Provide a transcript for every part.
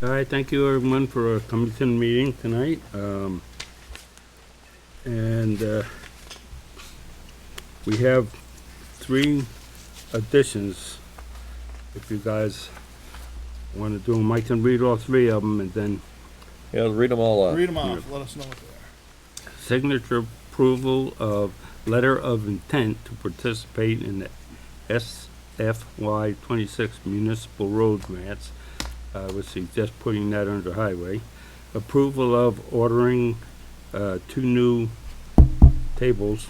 All right, thank you everyone for coming to the meeting tonight. We have 3 additions. If you guys want to do them, I can read all 3 of them and then Yeah, read them all off. Read them off. Let us know what they are. signature approval of letter of intent to participate in the SFY 26 municipal road grants. I would suggest putting that under highway. Approval of ordering 2 new tables,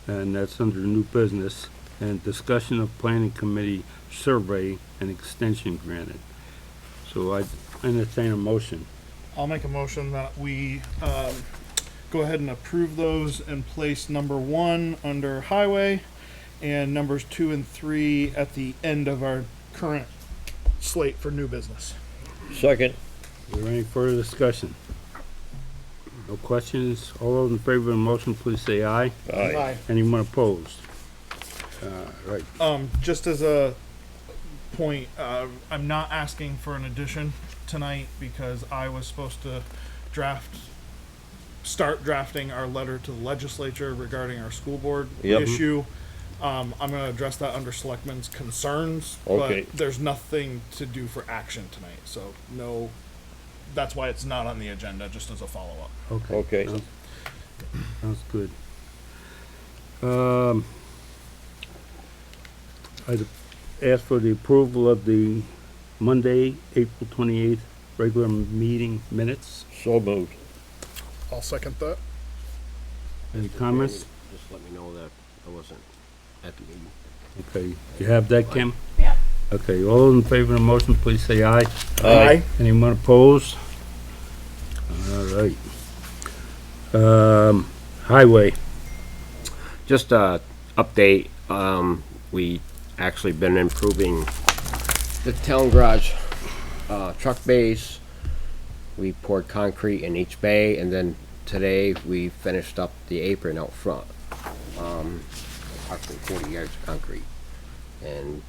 and that's under new business. And discussion of planning committee survey and extension granted. So I entertain a motion. I'll make a motion that we go ahead and approve those and place number 1 under highway and numbers 2 and 3 at the end of our current slate for new business. Second. Is there any further discussion? No questions? All those in favor of the motion, please say aye. Aye. Anyone opposed? Right. Just as a point, I'm not asking for an addition tonight because I was supposed to start drafting our letter to the legislature regarding our school board Yep. issue. I'm going to address that under selectmen's concerns, Okay. but there's nothing to do for action tonight. So no, that's why it's not on the agenda, just as a follow-up. Okay. Sounds good. I'd ask for the approval of the Monday, April 28th regular meeting minutes. So moved. I'll second that. Any comments? Just let me know that I wasn't at the meeting. Okay, you have that, Kim? Yeah. Okay, all those in favor of the motion, please say aye. Aye. Anyone opposed? All right. Highway, Just a update, we actually been improving the town garage, truck bays. We poured concrete in each bay, and then today we finished up the apron out front. Approximately 40 yards of concrete. And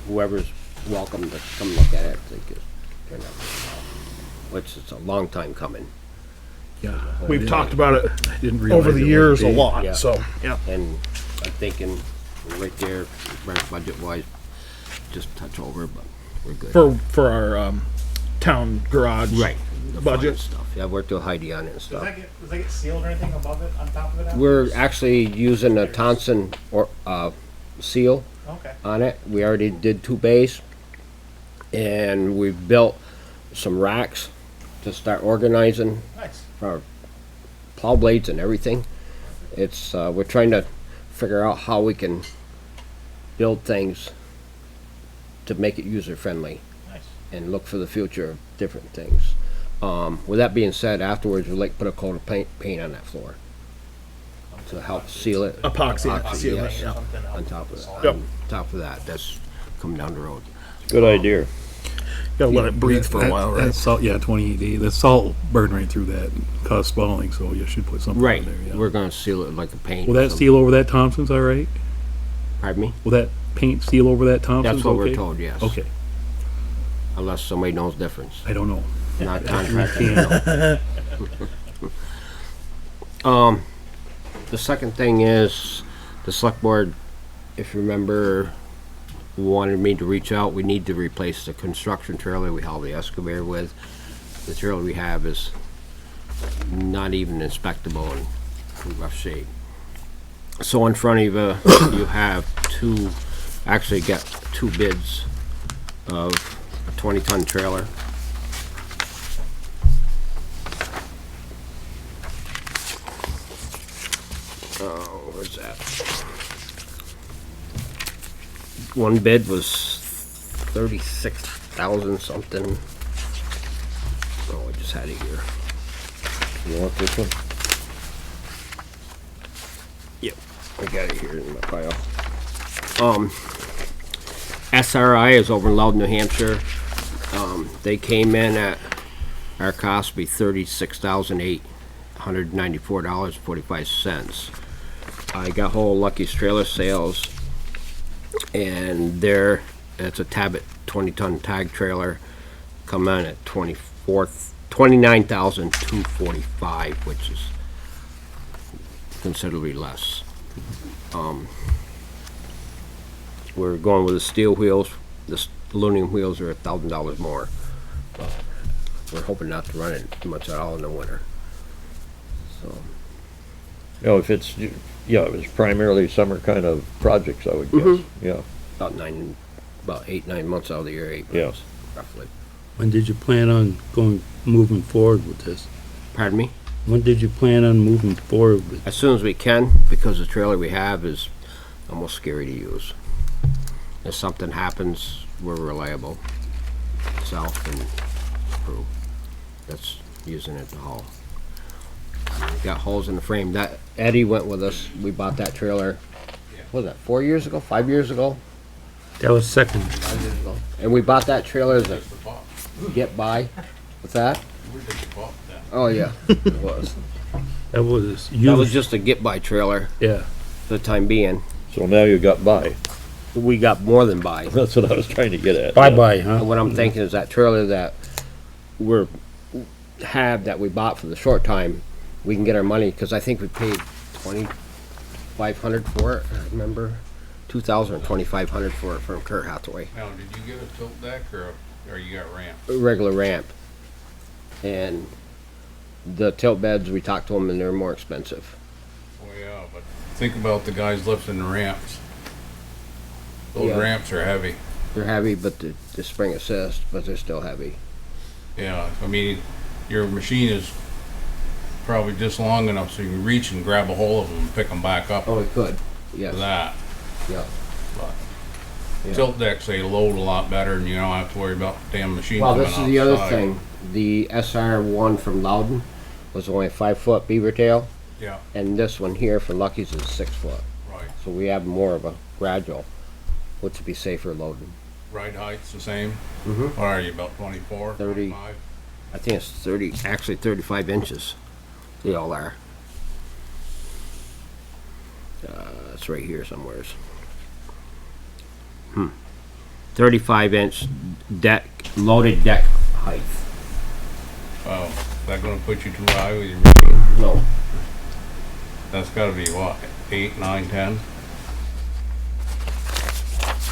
whoever's welcome to come look at it, I think it turned out pretty well. Which is a long time coming. Yeah. We've talked about it I didn't realize over the it was years a big. lot, Yeah. so, yeah. And I'm thinking right there, budget wise, just touch over, but we're good. For our town garage Right. The budget. fine stuff. Yeah, I worked with Heidi on it and Does stuff. that get sealed or anything above it, on top of it? We're actually using a Thompson seal Okay. on it. We already did 2 bays. And we've built some racks to start organizing Nice. our plow blades and everything. It's, we're trying to figure out how we can build things to make it user friendly Nice. and look for the future of different things. With that being said, afterwards, we'd like to put a coat of paint on that floor to help seal it. Epoxy, seal it, yes, yeah. Something on else. top of that. Yep. On top of that, that's coming down the road. Good idea. Gotta let it breathe for a while, That right? salt, yeah, 28 days. The salt burned right through that and caused spalling, so you should put something Right, in there. Yeah. we're gonna seal it like a paint. Will that seal over that Thompson's all right? Pardon me? Will that paint seal over that Thompson's? That's what we're okay? told, yes. Okay, Unless somebody knows difference. I don't know. Not We contracting. can't. The second thing is, the select board, if you remember, wanted me to reach out. We need to replace the construction trailer we haul the excavator with. The trailer we have is not even inspectable and in rough shape. So in front of you, you have actually got 2 bids of a 20-ton trailer. Oh, where's that? One bid was 36,000 something. Oh, I just had it here. You want this one? Yep, I got it here in my pile. SRI is over in Loudon, New Hampshire. They came in at, our cost be $36,894.45. I got hold of Lucky's Trailer Sales, and it's a Tabit 20-ton tag trailer. come in at 29,245, which is considerably less. We're going with the steel wheels. The aluminum wheels are $1,000 more. But we're hoping not to run it much at all in the winter. So, You know, if it's, yeah, if it's primarily summer kind of projects, I would guess, yeah. about 8, 9 months out of the year, 8 Yeah. months, roughly. When did you plan on moving forward with this? Pardon me? When did you plan on moving forward with? As soon as we can, because the trailer we have is almost scary to use. If something happens, we're reliable. Self and crew that's using it to haul. We got holes in the frame. That Eddie went with us. We bought that trailer. What was that? 4 years ago? 5 years ago? That was second. 5 years ago. And we bought that trailer as a get by. What's that? Oh yeah, it was. That was That was used. just a get by trailer Yeah. for the time being. So now you got by. We got more than by. That's what I was trying to get at. Bye-bye, huh? And what I'm thinking is that trailer that that we bought for the short time, we can get our money, because I think we paid $2,500 for it, I remember. $2,000 or $2,500 for it from Kurt Hathaway. Now, did you get a tilt deck or you got ramp? A regular ramp. And the tilt beds, we talked to them and they're more expensive. Oh yeah, but think about the guys lifting the ramps. Those Yeah. ramps are heavy. They're heavy, but the spring assist, but they're still heavy. Yeah, I mean, your machine is probably just long enough so you can reach and grab a hold of them and pick them back up Oh, it could, to yes. that. Yeah. Yeah. Tilt decks, they load a lot better and you don't have to worry about the damn machine Well, coming this is outside. the other thing. The SR1 from Loudon was only a 5-foot beaver tail, Yeah, and this one here from Lucky's is 6 foot. right. So we have more of a gradual, which would be safer loading. Ride height's the same. Mhm. What are you, about 24, 30. 25? I think it's 30, actually 35 inches. They all are. It's right here somewheres. 35-inch deck, loaded deck height. Oh, is that gonna put you too high with your machine? No, That's gotta be what, 8, 9, 10?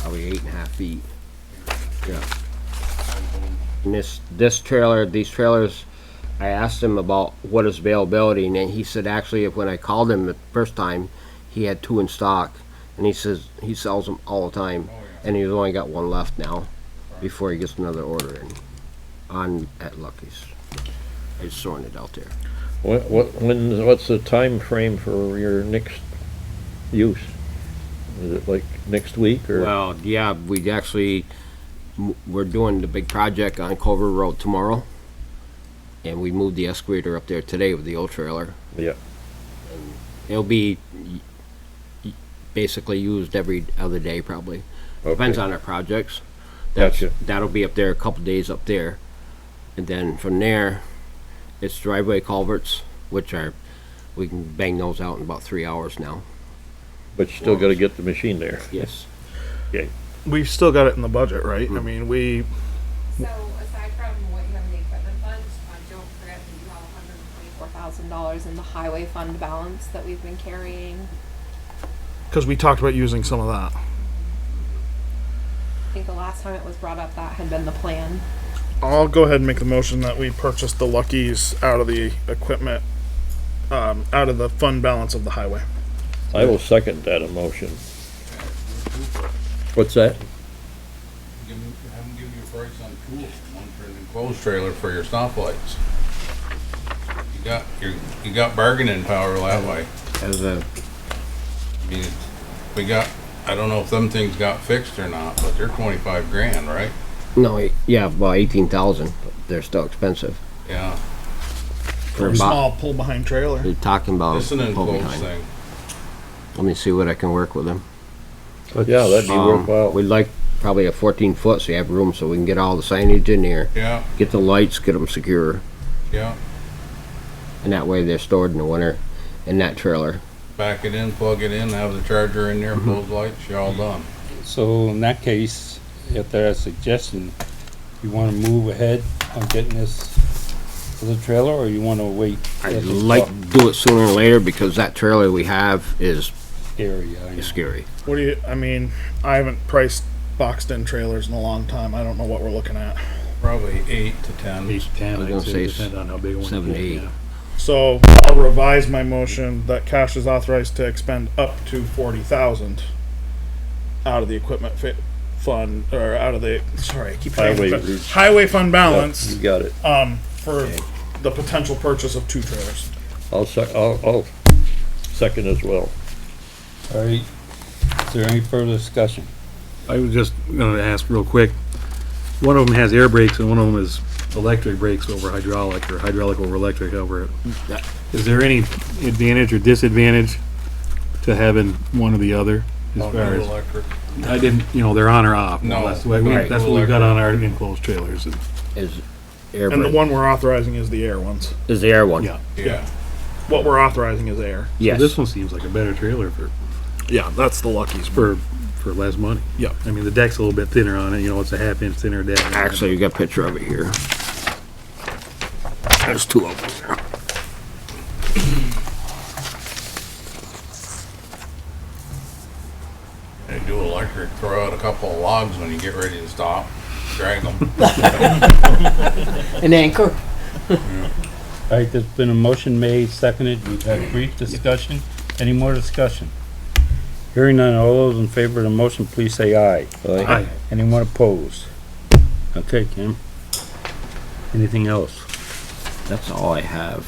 probably 8.5 feet. Yeah. And this trailer, these trailers, I asked him about what is availability, and then he said actually if when I called him the first time, he had 2 in stock, and he says he sells them all the time, and he's only got 1 left now, before he gets another order in, at Lucky's. He's throwing it out there. What's the time frame for your next use? Is it like next week or? Well, yeah, we actually, we're doing the big project on Culver Road tomorrow, and we moved the excavator up there today with the old trailer. Yeah, It'll be basically used every other day probably. Depends okay. on our projects. Gotcha. That'll be up there a couple days up there. And then from there, it's driveway culverts, which we can bang those out in about 3 hours now. But you still gotta get the machine there. Yes. Okay. We've still got it in the budget, right? I mean, So aside from what you have in the equipment fund, don't forget that you have $124,000 in the highway fund balance that we've been carrying. because we talked about using some of that. I think the last time it was brought up, that had been the plan. I'll go ahead and make the motion that we purchase the Luckies out of the equipment, out of the fund balance of the highway. I will second that emotion. What's that? Have them give you a price on 2 of them, one for an enclosed trailer for your stoplights. You got bargaining power that way. As a, I mean, I don't know if them things got fixed or not, but they're 25 grand, right? no, yeah, about 18,000, but they're still expensive. Yeah, For about, Small pull behind trailer. they're talking about it's an pull enclosed behind. thing. Let me see what I can work with them. Yeah, that'd be worthwhile. We'd like probably a 14 foot so you have room so we can get all the signage in there, Yeah, get the lights, get them secure, yeah. and that way they're stored in the winter in that trailer. Back it in, plug it in, have the charger in there, those lights, you're all done. So in that case, if there's a suggestion, You wanna move ahead on getting this for the trailer, or you wanna wait? I'd like to do it sooner or later because that trailer we have is Scary, I know. scary. What do you, I mean, I haven't priced boxed in trailers in a long time. I don't know what we're looking at. Probably 8 to 10. 8 to 10, I was I'd gonna say, say depending on how big a one. 7 you to get, 8. yeah. So I'll revise my motion that cash is authorized to expend up to 40,000 out of the equipment fund, or out of the, sorry, I keep Highway saying reach. highway fund balance, You got it. for the potential purchase of 2 trailers. I'll second as well. All right, is there any further discussion? I was just gonna ask real quick, one of them has air brakes and one of them is electric brakes over hydraulic, or hydraulic over electric over. Is there any advantage or disadvantage to having one or the other? As Oh, far no as, electric. I didn't, they're on or off. No, That's what right. that's what we've got on our enclosed trailers. Is air And the brake. one we're authorizing is the air ones. Is the air one. Yeah. Yeah. What we're authorizing is air. Yes. So this one seems like a better trailer Yeah, that's the luckiest. for less money. Yeah. I mean, the deck's a little bit thinner on it, it's a half-inch thinner deck. Actually, you got a picture of it here. There's 2 of them there. They do electric, throw out a couple of logs when you get ready to stop, drag them. An anchor. All right, there's been a motion made, seconded, we've had brief discussion. Any more discussion? Hearing none, all those in favor of the motion, please say aye. Aye. Anyone opposed? Okay, Kim. Anything else? That's all I have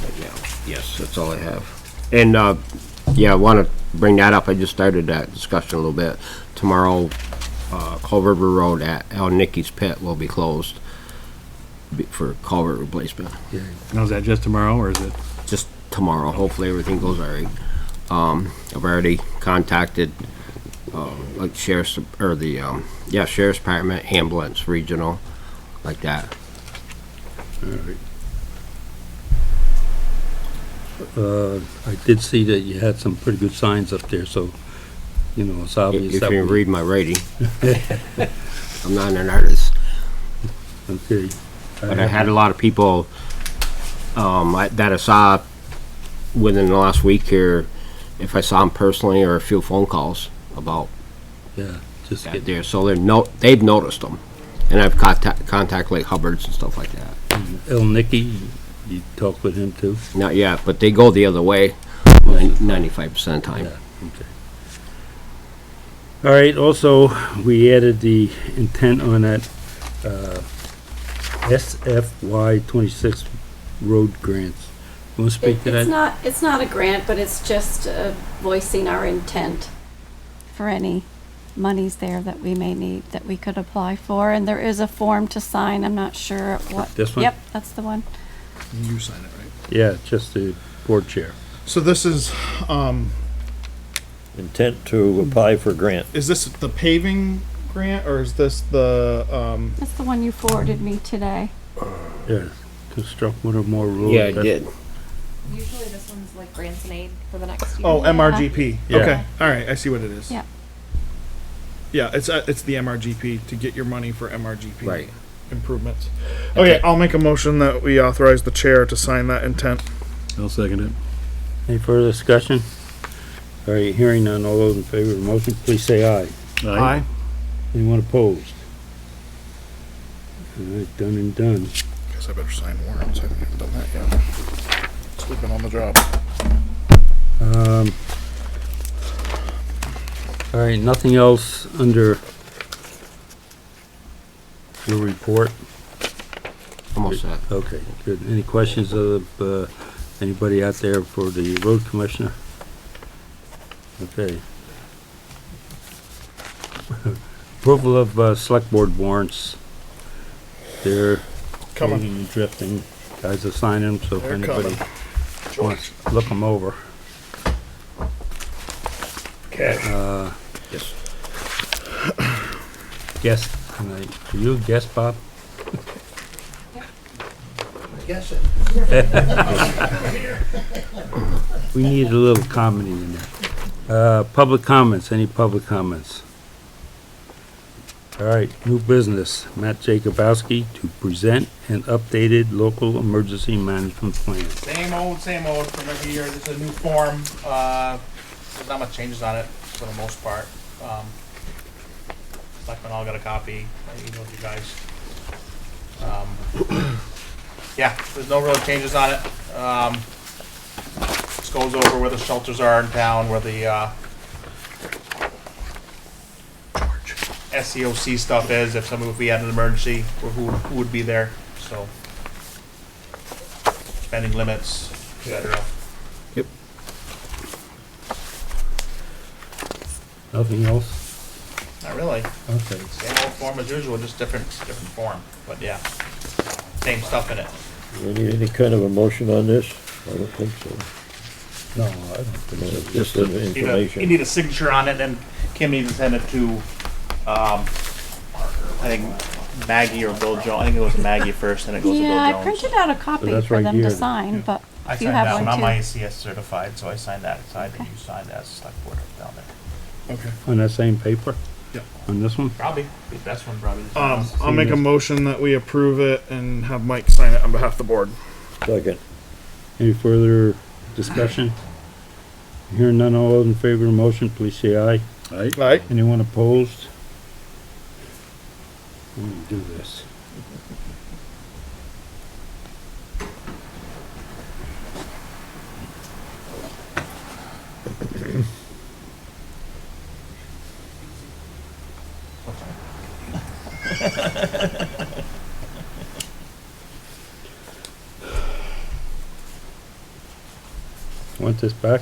right now. Yes, that's all I have. And, yeah, I want to bring that up. I just started that discussion a little bit. Tomorrow, Culver River Road at El Nicky's Pit will be closed for culvert replacement. Now, is that just tomorrow, or is it? Just tomorrow. Hopefully everything goes all right. I've already contacted, like sheriff's, or the, sheriff's department, ambulance, regional, like that. All right. I did see that you had some pretty good signs up there, so, it's obvious If that you we- read my writing. I'm not an artist. Okay. But I had a lot of people, that I saw within the last week here, if I saw them personally, or a few phone calls about Yeah, just that get there. So they've noticed them. And I've contact like Hubbard's and stuff like that. El Nicky, you talked with him too? Not yet, but they go the other way 95% of the time. Yeah, okay. All right, also, we added the intent on that, SFY 26 road grants. You wanna speak to that? It's not a grant, but it's just voicing our intent for any monies there that we may need, that we could apply for. And there is a form to sign. I'm not sure what. This one? Yep, that's the one. You sign it, right? Yeah, just the board chair. So this is Intent to apply for grant. is this the paving grant, or is this the That's the one you forwarded me today. Yeah, construct one or more roads. Yeah, I That's- did. Usually this one's like grants and aid for the next year. Oh, Yeah. MRGP. Yeah. Okay. All right. I see what it is. Yeah. Yeah, it's the MRGP to get your money for MRGP Right. improvements. Okay, I'll make a motion that we authorize the chair to sign that intent. I'll second it. Any further discussion? All right, hearing none, all those in favor of the motion, please say aye. Aye. Anyone opposed? All right, done and done. Guess I better sign warrants. I haven't done that yet. Sleeping on the job. All right, nothing else under your report? Almost set. Okay, good. Any questions of anybody out there for the road commissioner? Okay. Approval of select board warrants. They're Coming. hanging and drifting. Guys are signing them, so if They're anybody coming. wants to look them over. Cash. Yes. Guess, are you a guess, Bob? Guess it. We need a little comedy in there. Public comments, any public comments? All All right, new business. Matt Jakubowski to present an updated local emergency management plan. Same old from every year. This is a new form. There's not much changes on it for the most part. Selectmen all got a copy. I emailed you guys. Yeah, there's no real changes on it. Just goes over where the shelters are in town, where the SEOC stuff is, if we had an emergency, or who would be there, so. Spending limits, etc. Nothing else? Not really. Okay. Same old form as usual, just different form, but yeah. Same stuff in it. Do we need any kind of a motion on this? I don't think so. No, I don't think No, so. it's just an You information. need a signature on it, and Kim needs to send it to, I think Maggie or Bill Jones. I think it was Maggie first, then it goes to Bill Yeah, I Jones. printed out a copy that's for right them here. to sign, but I if you signed have that one one. I'm too. ICS certified, so I signed that side, and you signed as select board down there. Okay. On that same paper? Yeah. On this one? Probably the best one, probably. I'll make a motion that we approve it and have Mike sign it on behalf of the board. Second. Any further discussion? Hearing none, all those in favor of the motion, please say aye. Aye. Aye. Anyone opposed? Let me do this. Want this back?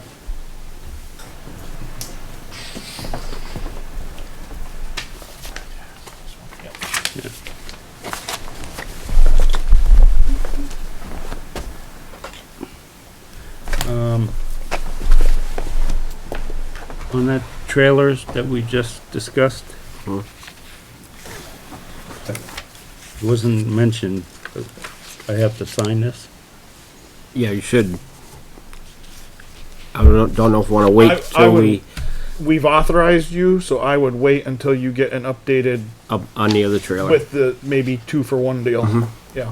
On that trailers that we just discussed. It wasn't mentioned, but I have to sign this. Yeah, you should. I don't know if we want to wait I till would- We've authorized you, so I would wait until you get an updated on the other trailer. with the maybe 2-for-1 deal. Yeah.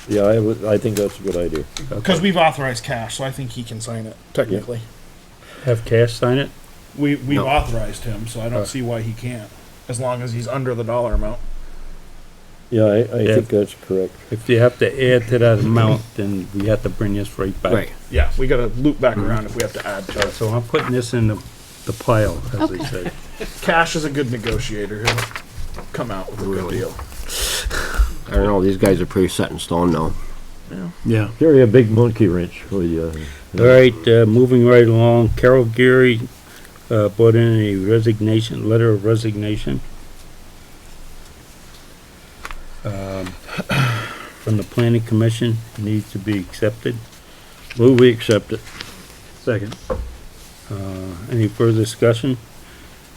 Yeah, I think that's a good idea. Because we've authorized cash, so I think he can sign it, technically. Have Cash sign it? We've No. authorized him, so I don't see why he can't, as long as he's under the dollar amount. Yeah, I Yeah. think that's correct. If you have to add to that amount, then we have to bring this right back. Right. Yeah, we gotta loop back around if we have to add to it. So I'm putting this in the pile, as they Okay. say. Cash is a good negotiator. He'll come out with a good Really? deal. I don't know. These guys are pretty set in stone now. Yeah. Carry a big monkey wrench for you. All right, moving right along, Carol Geery, brought in a resignation, letter of resignation. From the planning commission, needs to be accepted. Move we accept it. Second. Any further discussion?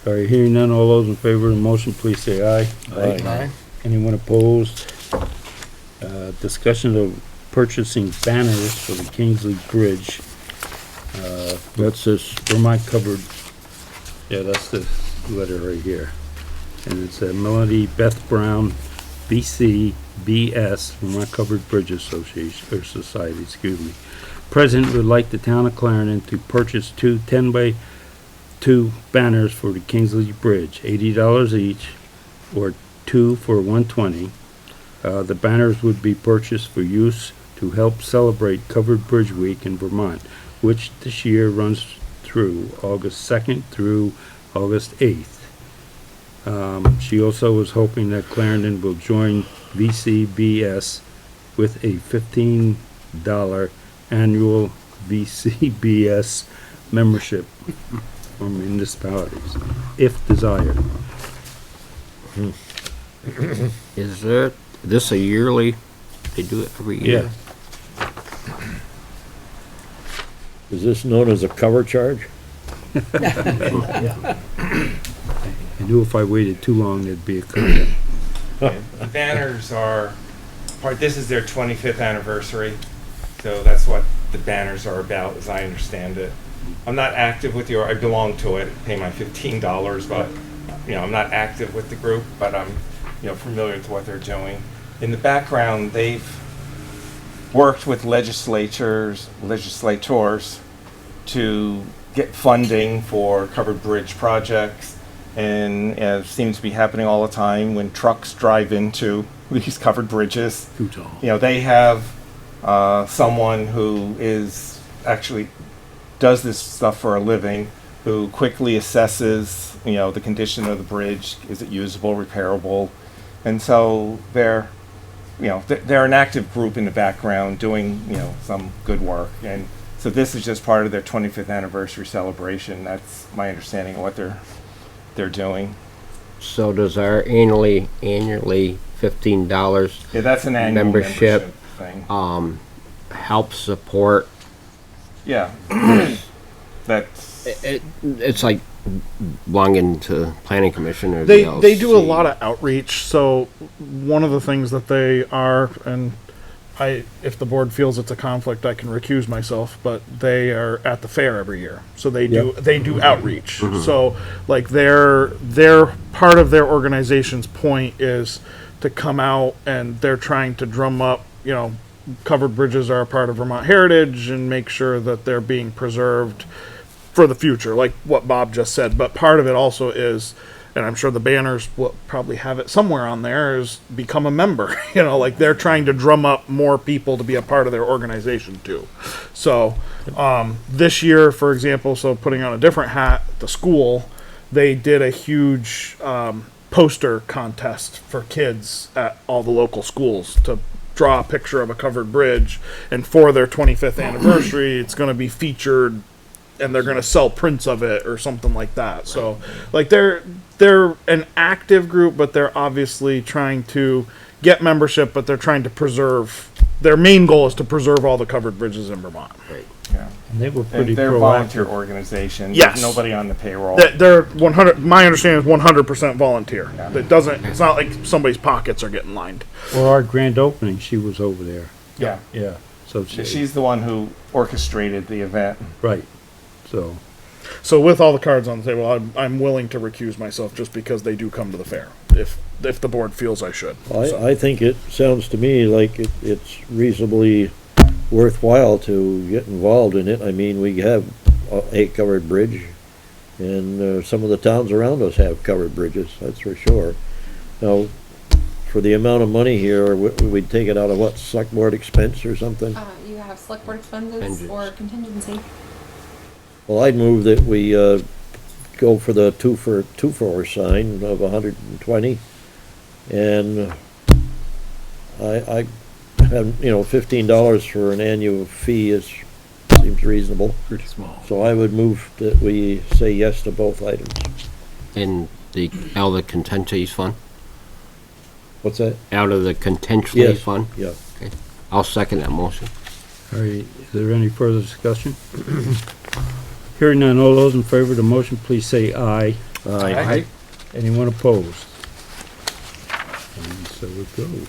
All right, hearing none, all those in favor of the motion, please say aye. Aye. Anyone opposed? Discussion of purchasing banners for the Kingsley Bridge. That's this. Vermont covered, yeah, that's the letter right here. And it's Melody Beth Brown, BCBS, Vermont Covered Bridge Association, or Society, excuse me. President would like the town of Clarendon to purchase two 10x2 banners for the Kingsley Bridge, $80 each, or two for $120. The banners would be purchased for use to help celebrate Covered Bridge Week in Vermont, which this year runs through August 2nd through August 8th. She also was hoping that Clarendon will join VCBS with a $15 annual VCBS membership for municipalities, if desired. Is this a yearly? They do it every year. Is this known as a cover charge? I knew if I waited too long, there'd be a curve. The banners are this is their 25th anniversary, so that's what the banners are about, as I understand it. I'm not active with I belong to it, pay my $15, but I'm not active with the group, but I'm, familiar with what they're doing. In the background, they've worked with legislators to get funding for covered bridge projects, and it seems to be happening all the time when trucks drive into these covered bridges. They have someone who is actually does this stuff for a living, who quickly assesses, the condition of the bridge. Is it usable, repairable? And so they're an active group in the background doing, some good work. And so this is just part of their 25th anniversary celebration. That's my understanding of what they're doing. So does our annually $15 Yeah, that's an annual membership thing. help support? Yeah. That's It's like belonging to planning commission or They the do a LC. lot of outreach. So one of the things that they are, and if the board feels it's a conflict, I can recuse myself. But they are at the fair every year, so they do outreach. So like their part of their organization's point is to come out, and they're trying to drum up. Covered bridges are a part of Vermont heritage, and make sure that they're being preserved for the future, like what Bob just said. But part of it also is, and I'm sure the banners will probably have it somewhere on there, is become a member. Like they're trying to drum up more people to be a part of their organization too. So this year, for example, so putting on a different hat, the school, they did a huge poster contest for kids at all the local schools to draw a picture of a covered bridge, and for their 25th anniversary, it's going to be featured, and they're going to sell prints of it or something like that. So, like they're an active group, but they're obviously trying to get membership, but they're trying to preserve. Their main goal is to preserve all the covered bridges in Vermont. Right. yeah. And they were pretty And they're a proactive. volunteer organization. Yes. There's nobody on the payroll. They're 100. My understanding is 100% volunteer. Yeah. It doesn't. It's not like somebody's pockets are getting lined. For our grand opening, she was over there. Yeah. Yeah. So She's the one who orchestrated the event. right. So So with all the cards on the table, I'm willing to recuse myself just because they do come to the fair. If the board feels I should. So. I think it sounds to me like it's reasonably worthwhile to get involved in it. I mean, we have a covered bridge, and some of the towns around us have covered bridges, that's for sure. Now, for the amount of money here, we'd take it out of what, select board expense or something? You have select board expenses Contingency. or contingency. Well, I'd move that we go for the two for sign of 120, and I have, $15 for an annual fee seems reasonable. Pretty small. So I would move that we say yes to both items. And out of the contingency fund? What's that? Out of the contingency Yes. fund? Yeah. Okay. I'll second that motion. all right. Is there any further discussion? Hearing none, all those in favor of the motion, please say aye. Aye. Anyone opposed? And so it goes.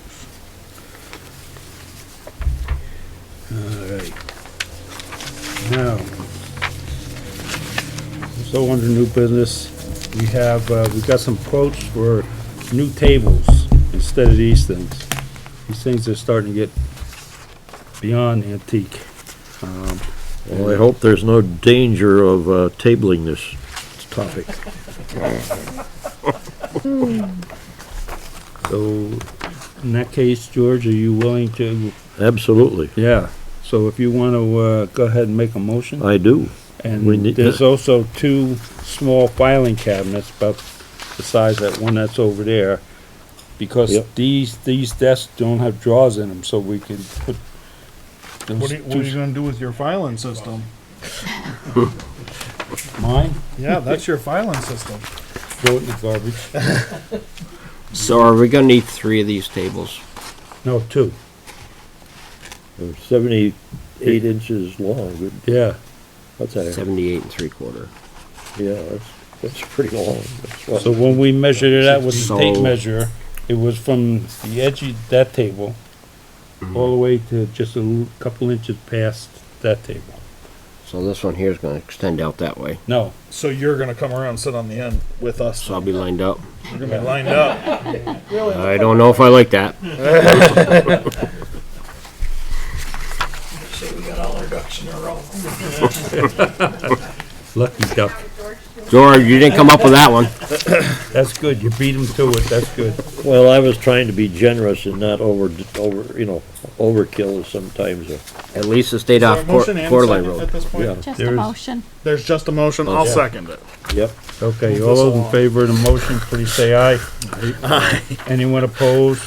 All right. Now, so under new business, we've got some quotes for new tables instead of these things. These things are starting to get beyond antique. Well, I hope there's no danger of tabling this topic. So, in that case, George, are you willing to, Absolutely, yeah, so if you want to, go ahead and make a motion? I do. And we need- there's also two small filing cabinets about the size of that one that's over there. Because Yep. these desks don't have drawers in them, so we can put those What are you going to do with your filing system? mine, Yeah, that's your filing system. throw it in the garbage. So are we gonna need 3 of these tables? No, two, They're 78 inches long. yeah. What's that? 78 3/4. Yeah, that's pretty long. That's what- So when we measured it out with the tape So- measure, it was from the edge of that table all the way to just a couple inches past that table. So this one here is gonna extend out that way. No, So you're gonna come around and sit on the end with us. So I'll be lined up. You're gonna be lined up. I don't know if I like that. Say we got all our ducks in a row. lucky duck. George, you didn't come up with that one. That's good. You beat him to it. That's good. Well, I was trying to be generous and not overkill sometimes. At least it stayed Is there off a motion and a Coeur d'Alene second Road. at this point? Yeah. Just a There's- motion. There's just a motion. I'll Yeah. second it. Yep. Okay, Move all this those in along. favor of the motion, please say aye. Aye. Anyone opposed?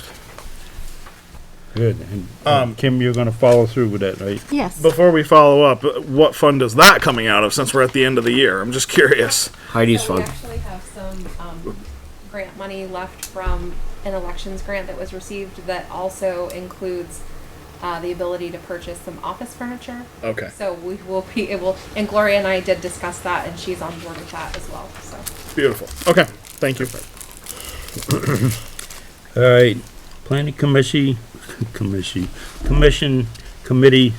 Good. And Kim, you're gonna follow through with that, right? Yes. Before we follow up, what fund is that coming out of since we're at the end of the year? I'm just curious. Heidi's So we fun. actually have some grant money left from an elections grant that was received that also includes the ability to purchase some office furniture. Okay. So we will be able, and Gloria and I did discuss that, and she's on board with that as well. So Beautiful. Okay. Thank you. All right, planning committee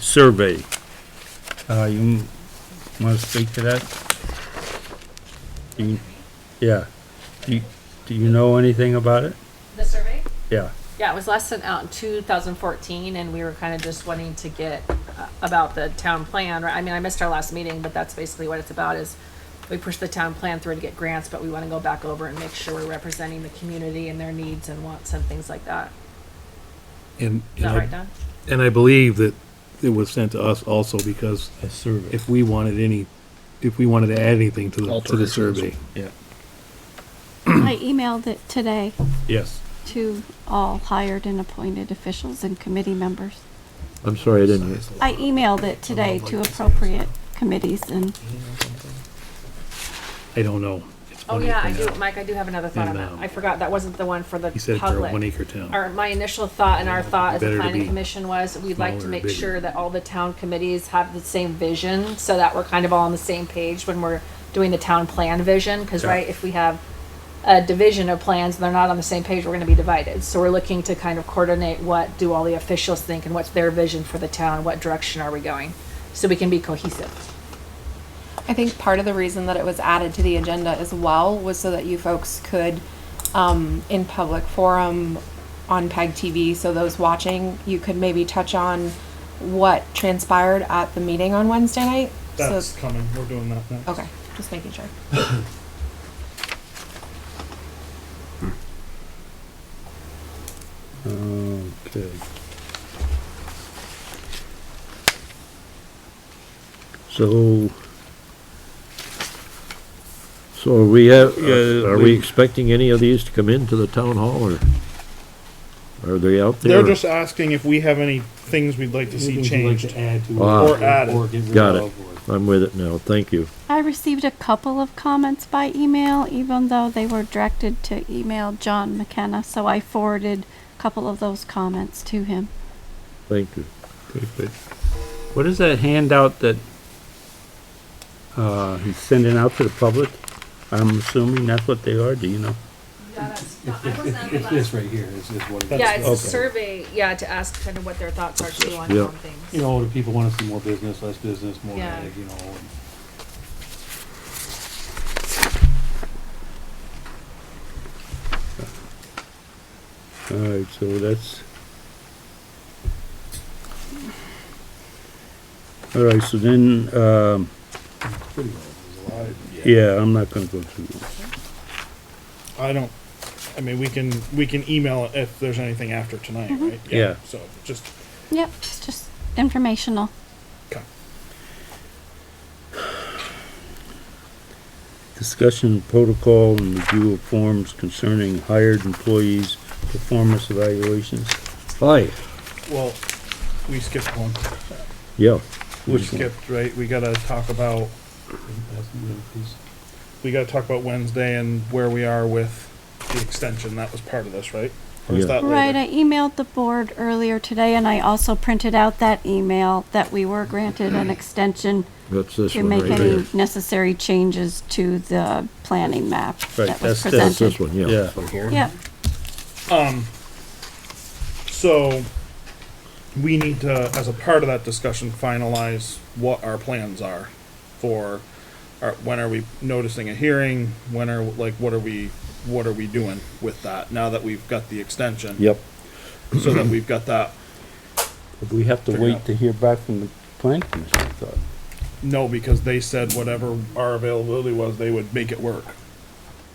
survey. You wanna speak to that? Yeah. Do you know anything about it? The survey? Yeah. Yeah, it was last sent out in 2014, and we were kind of just wanting to get about the town plan. I mean, I missed our last meeting, but that's basically what it's about, is we push the town plan through to get grants, but we want to go back over and make sure we're representing the community and their needs and wants and things like that. And, Is that right, Don? and I believe that it was sent to us also because A survey. if we wanted to add anything to the Alterations. survey. Yeah. I emailed it today Yes. to all hired and appointed officials and committee members. I'm sorry, I didn't. I emailed it today to appropriate committees and I don't know. It's Oh, 1 yeah, I acre do, now. Mike, I do have another thought on And, that. I forgot, that wasn't the one for the He said for a public. 1 acre town. My initial thought and our thought as a Better to planning be commission was, we'd like to smaller or make bigger. sure that all the town committees have the same vision, so that we're kind of all on the same page when we're doing the town plan vision, cause right, if we have a division of plans and they're not on the same page, we're gonna be divided. So we're looking to kind of coordinate what do all the officials think and what's their vision for the town, what direction are we going, so we can be cohesive. I think part of the reason that it was added to the agenda as well was so that you folks could, in public forum on PEG TV, so those watching, you could maybe touch on what transpired at the meeting on Wednesday night. That's So, coming. We're doing that next. okay, just making sure. Okay. So are we expecting any of these to come into the town hall, or are they out there? They're just asking if we have any things we'd like to see changed. Or added. Or get rid Got of, it. I'm with it now, thank you. I received a couple of comments by email, even though they were directed to email John McKenna, so I forwarded a couple of those comments to him. Thank you. Okay, good. What is that handout that he's sending out to the public? I'm assuming that's what they are. Do you know? It's this right here is what it is. Yeah, it's a Okay. survey, yeah, to ask kind of what their thoughts are too on Yeah. things. You know, do people want to see more business, less business, more Yeah. ag, you know? and- All right, so that's. All right, so then, Pretty well. There's a lot of- yeah, I'm not gonna go through them. I mean, we can email it if there's anything after tonight, right? Yeah. So just Yep, it's just informational. okay. Discussion protocol and review of forms concerning hired employees' performance evaluations. Hi, Well, we skipped one. yeah, We Which one? skipped, right? We gotta talk about Wednesday and where we are with the extension. That was part of this, right? Or is Yeah. that Right, later? I emailed the board earlier today, and I also printed out that email that we were granted an extension that's this to one make right any there. necessary changes to the planning map Right, that was that's That's presented. this one, yeah. Yeah, From here. Yep, So we need to, as a part of that discussion, finalize what our plans are for when are we noticing a hearing, what are we doing with that now that we've got the extension? Yep. So that we've got that. Would we have to Figure wait out. to hear back from the planning commission, I thought? No, because they said whatever our availability was, they would make it work.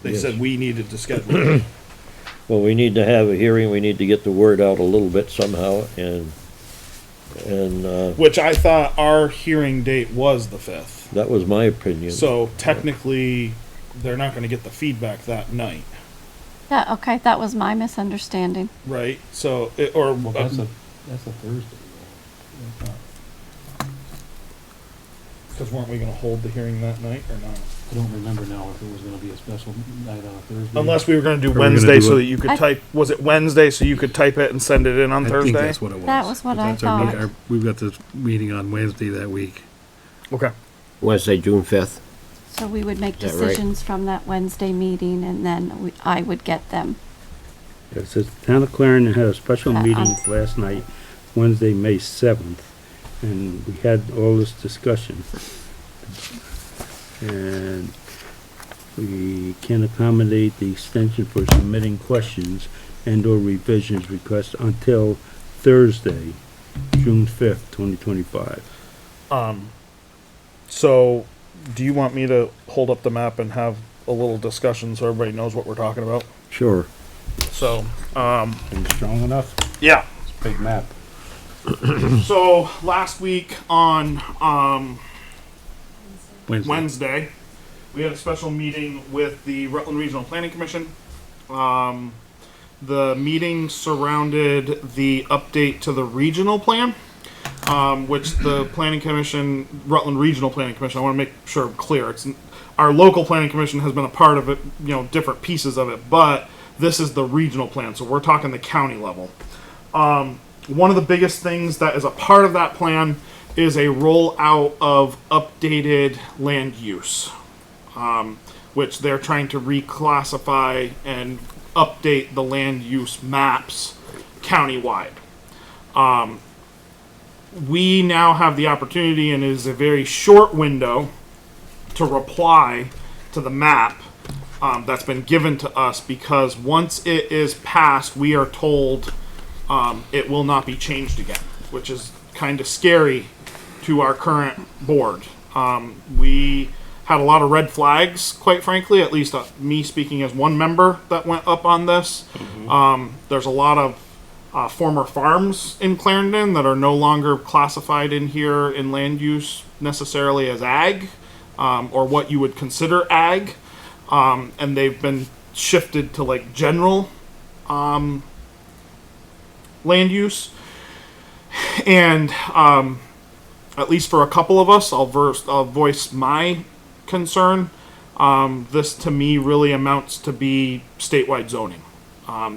They Yes. said we needed to schedule it. Well, we need to have a hearing, we need to get the word out a little bit somehow, Which I thought our hearing date was the 5th. that was my opinion. So technically, they're not gonna get the feedback that night, Okay, that was my misunderstanding. right? So, Well, that's a Thursday. because weren't we gonna hold the hearing that night or not? I don't remember now if it was gonna be a special night on a Thursday. Unless we were gonna do Or we're gonna Wednesday do so a- that you could I- type, was it Wednesday so you could type it and send it in on I Thursday? think that's what it was. That was what But I that's our meet- thought. We've got this meeting on Wednesday that week. Okay. Wednesday, June 5th. So we would make Is that right? decisions from that Wednesday meeting, and then I would get them. It says the town of Clarendon had a special Uh, meeting last night, Wednesday, May 7th, and we had all this discussion. And we can accommodate the extension for submitting questions and/or revisions requests until Thursday, June 5th, 2025. So, do you want me to hold up the map and have a little discussion so everybody knows what we're talking about? Sure. So, Are you strong enough? yeah. It's a big map. So last week on Wednesday. we had a special meeting with the Rutland Regional Planning Commission. The meeting surrounded the update to the regional plan, which the Planning Commission, Rutland Regional Planning Commission, I want to make sure I'm clear. It's our local Planning Commission has been a part of it, different pieces of it, but this is the regional plan, so we're talking the county level. One of the biggest things that is a part of that plan is a rollout of updated land use, which they're trying to reclassify and update the land use maps countywide. We now have the opportunity, and it is a very short window, to reply to the map that's been given to us, because once it is passed, we are told it will not be changed again, which is kind of scary to our current board. We had a lot of red flags, quite frankly, at least me speaking as one member that went up on this. There's a lot of former farms in Clarendon that are no longer classified in here in land use necessarily as ag, or what you would consider ag. And they've been shifted to like general land use. And at least for a couple of us, I'll voice my concern. This to me really amounts to be statewide zoning.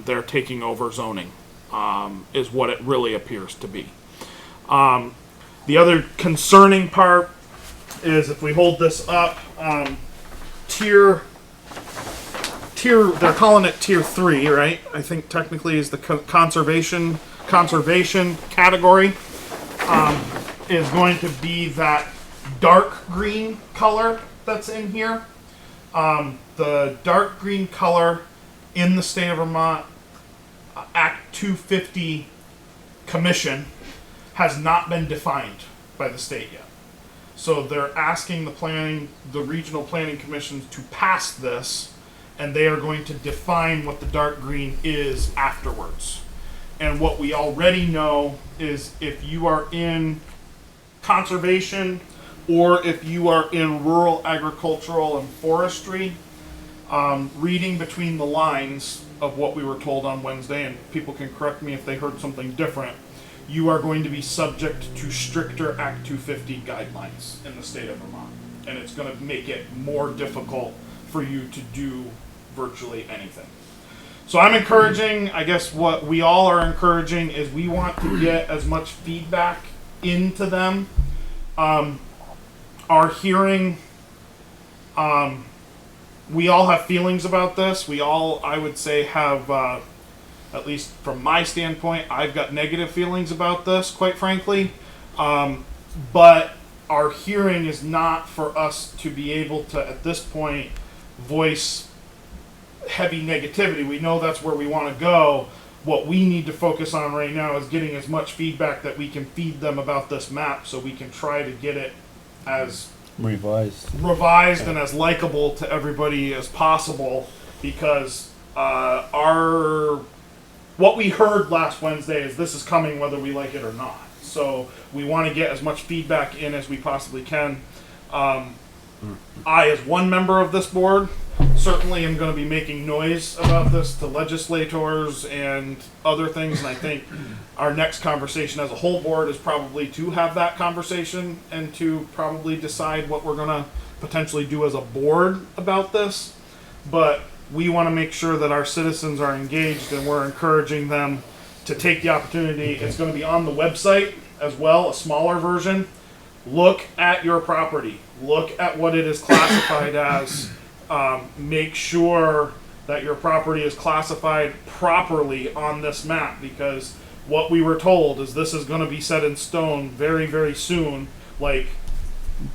They're taking over zoning, is what it really appears to be. The other concerning part is if we hold this up, tier, they're calling it tier 3, right? I think technically is the conservation category, is going to be that dark green color that's in here. The dark green color in the state of Vermont Act 250 Commission has not been defined by the state yet. So they're asking the regional planning commissions to pass this, and they are going to define what the dark green is afterwards. And what we already know is if you are in conservation or if you are in rural agricultural and forestry, reading between the lines of what we were told on Wednesday, and people can correct me if they heard something different, you are going to be subject to stricter Act 250 guidelines in the state of Vermont. And it's going to make it more difficult for you to do virtually anything. So I'm encouraging, I guess what we all are encouraging is we want to get as much feedback into them. Our hearing, we all have feelings about this. We all, I would say, have at least from my standpoint, I've got negative feelings about this, quite frankly. But our hearing is not for us to be able to, at this point, voice heavy negativity. We know that's where we want to go. What we need to focus on right now is getting as much feedback that we can feed them about this map so we can try to get it as revised and as likable to everybody as possible, because what we heard last Wednesday is this is coming whether we like it or not. So we want to get as much feedback in as we possibly can. I, as one member of this board, certainly am going to be making noise about this to legislators and other things, and I think our next conversation as a whole board is probably to have that conversation and to probably decide what we're going to potentially do as a board about this. But we want to make sure that our citizens are engaged, and we're encouraging them to take the opportunity. It's going to be on the website as well, a smaller version. Look at your property. Look at what it is classified as. Make sure that your property is classified properly on this map, because what we were told is this is going to be set in stone very, very soon. Like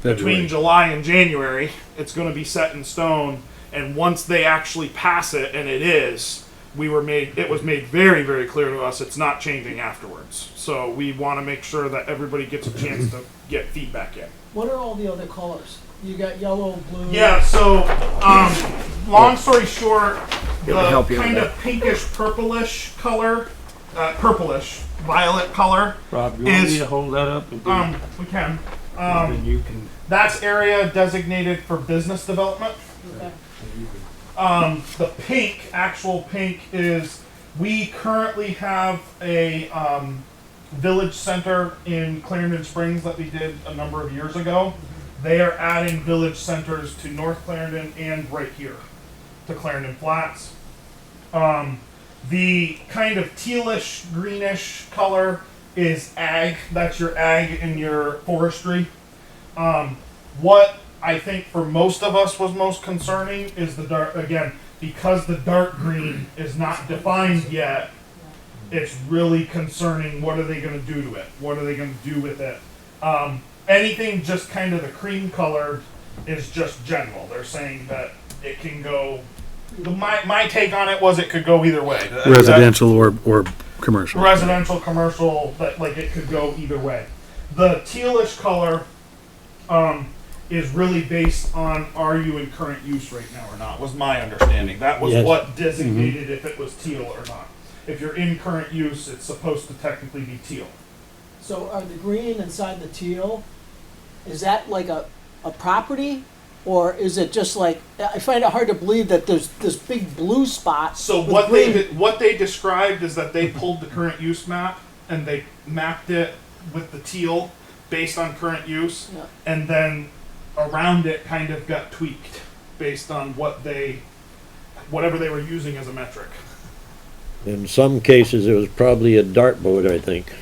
between July and January, it's going to be set in stone. And once they actually pass it, and it was made very, very clear to us it's not changing afterwards. So we want to make sure that everybody gets a chance to get feedback in. What are all the other colors? You got yellow, blue. Yeah, so long story short, the help you with kind that. of pinkish purplish color, purplish violet color. Rob, you want me to hold that up? And We can. then you can. That's area designated for business development. Okay. The pink, actual pink, is we currently have a village center in Clarendon Springs that we did a number of years ago. They are adding village centers to North Clarendon and right here to Clarendon Flats. The kind of tealish, greenish color is ag. That's your ag and your forestry. What I think for most of us was most concerning is the dark, again, because the dark green is not defined yet, it's really concerning. What are they going to do to it? What are they going to do with it? Anything just kind of the cream colored is just general. They're saying that it can go, my take on it was it could go either way. Residential or commercial. Residential, commercial, but like it could go either way. The tealish color is really based on are you in current use right now or not, was my understanding. That was Yes. what designated if it was teal or not. If you're in current use, it's supposed to technically be teal. So are the green inside the teal, is that like a property? Or is it just like, I find it hard to believe that there's this big blue spot. So with what green. what they described is that they pulled the current use map and they mapped it with the teal based on current use, Yeah. and then around it kind of got tweaked based on whatever they were using as a metric. In some cases, it was probably a dartboard, I think,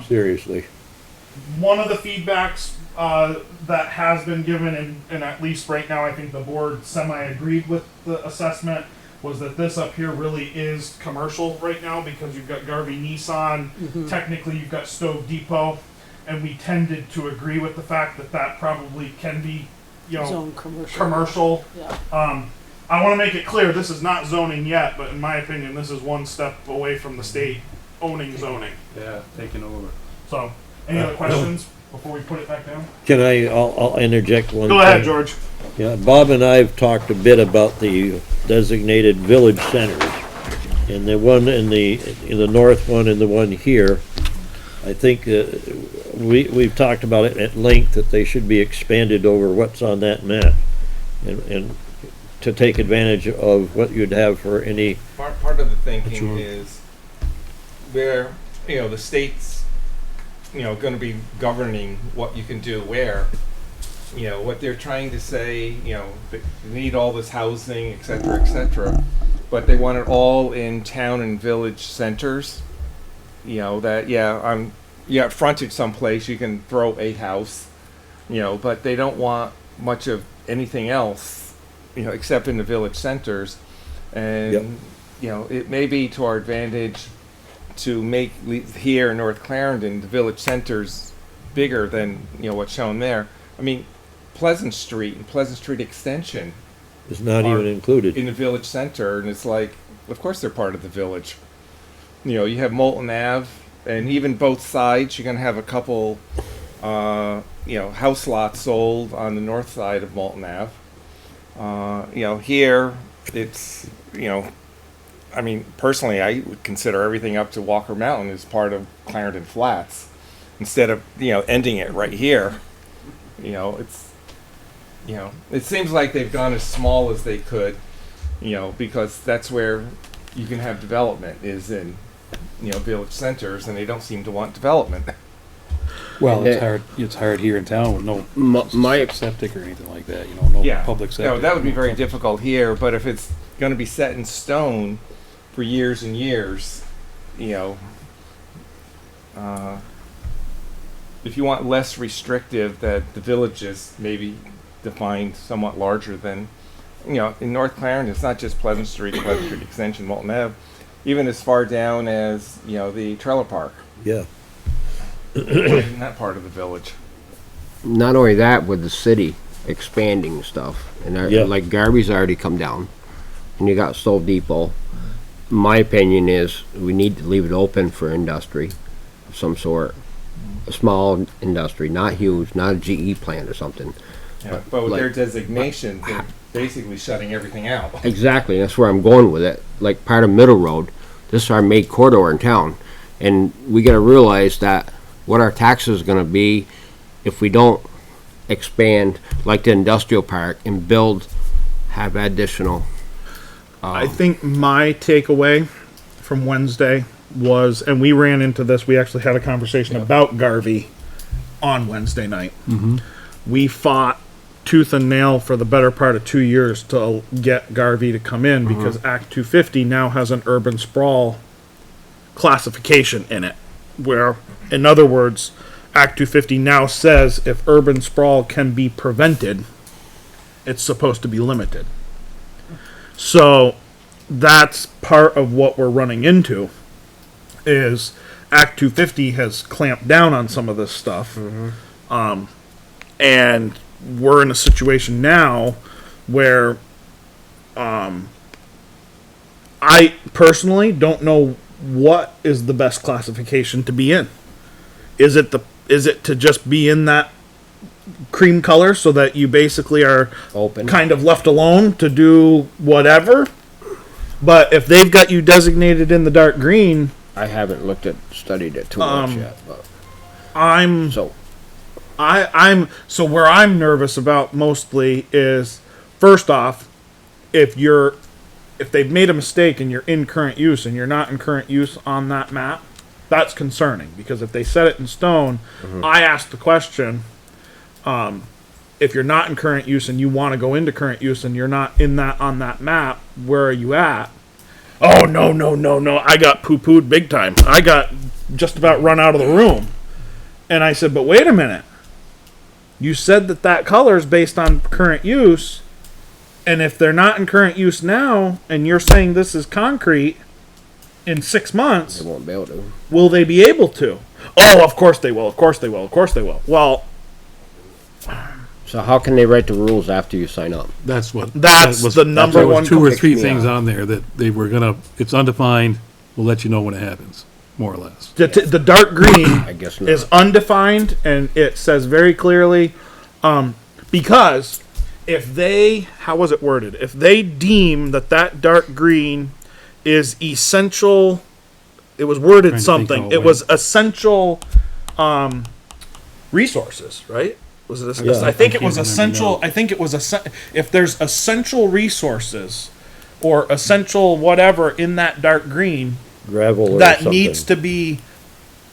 seriously. One of the feedbacks that has been given, and at least right now I think the board semi-agreed with the assessment, was that this up here really is commercial right now because you've got Garvey Nissan, technically you've got Stove Depot, and we tended to agree with the fact that that probably can be, Zone commercial. commercial. Yeah. I want to make it clear, this is not zoning yet, but in my opinion, this is one step away from the state owning zoning. Yeah, taking over. So, any other questions before we put it back down? Can I'll interject one Go ahead, thing. George. Yeah, Bob and I have talked a bit about the designated village centers. And the one in the north one and the one here, I think we've talked about it at length that they should be expanded over what's on that map. And to take advantage of what you'd have for any, Part of the thinking is where, the state's, going to be governing what you can do where. What they're trying to say, they need all this housing, et cetera, but they want it all in town and village centers. That, frontage someplace, you can throw a house, but they don't want much of anything else, except in the village centers. And, Yep. it may be to our advantage to make here in North Clarendon, the village centers bigger than, what's shown there. I mean, Pleasant Street and Pleasant Street Extension It's not are even included. in the village center, and it's like, of course they're part of the village. You have Moulton Ave, and even both sides, you're going to have a couple, house lots sold on the north side of Moulton Ave. Here, it's, I mean, personally, I would consider everything up to Walker Mountain as part of Clarendon Flats, instead of, ending it right here. It's, it seems like they've gone as small as they could, because that's where you can have development, is in, village centers, and they don't seem to want development. Well, it's Yeah. hard, it's hard here in town with no My septic or anything like that, no Yeah. public septic. No, that would be very Something. difficult here, but if it's going to be set in stone for years and years, if you want less restrictive, that the villages maybe defined somewhat larger than, in North Clarendon, it's not just Pleasant Street Extension, Moulton Ave, even as far down as, the trailer park, Yeah. in that part of the village. Not only that, with the city expanding stuff, and Yeah. like Garvey's already come down, and you got Stove Depot. My opinion is we need to leave it open for industry of some sort, a small industry, not huge, not a GE plant or something. Yeah, but with like- their designation, they're basically shutting everything out. Exactly, that's where I'm going with it. Like part of Middle Road, this is our main corridor in town, and we got to realize that what our taxes are going to be if we don't expand like the industrial park and have additional. I think my takeaway from Wednesday was, and we ran into this, we actually had a conversation about Garvey on Wednesday night. We fought tooth and nail for the better part of 2 years to get Garvey to come in because Act 250 now has an urban sprawl classification in it, where, in other words, Act 250 now says if urban sprawl can be prevented, it's supposed to be limited. So that's part of what we're running into, is Act 250 has clamped down on some of this stuff. And we're in a situation now where I personally don't know what is the best classification to be in. Is it to just be in that cream color so that you basically are Open. kind of left alone to do whatever? But if they've got you designated in the dark green, I haven't studied it too much yet, but I'm so so where I'm nervous about mostly is, first off, if they've made a mistake and you're in current use and you're not in current use on that map, that's concerning, because if they set it in stone, I asked the question, if you're not in current use and you want to go into current use and you're not in that on that map, where are you at? Oh, no, I got poo-pooed big time. I got just about run out of the room. And I said, but wait a minute. You said that color is based on current use, and if they're not in current use now, and you're saying this is concrete in 6 months, they won't be able to. will they be able to? Oh, of course they will. Of course they will. Of course they will. Well, So how can they write the rules after you sign up? That's what. That's that was- the number there was one 2 or com- 3 yeah. things on there that they were gonna, it's undefined, we'll let you know when it happens, more or less. the dark green I guess not. is undefined, and it says very clearly, because if they, how was it worded? If they deem that dark green is essential, it was worded Trying to think something. how it It went. was essential resources, right? Was it? Yeah. I think I it was can't remember essential. now. I think it was if there's essential resources or essential whatever in that dark green Gravel or that something. needs to be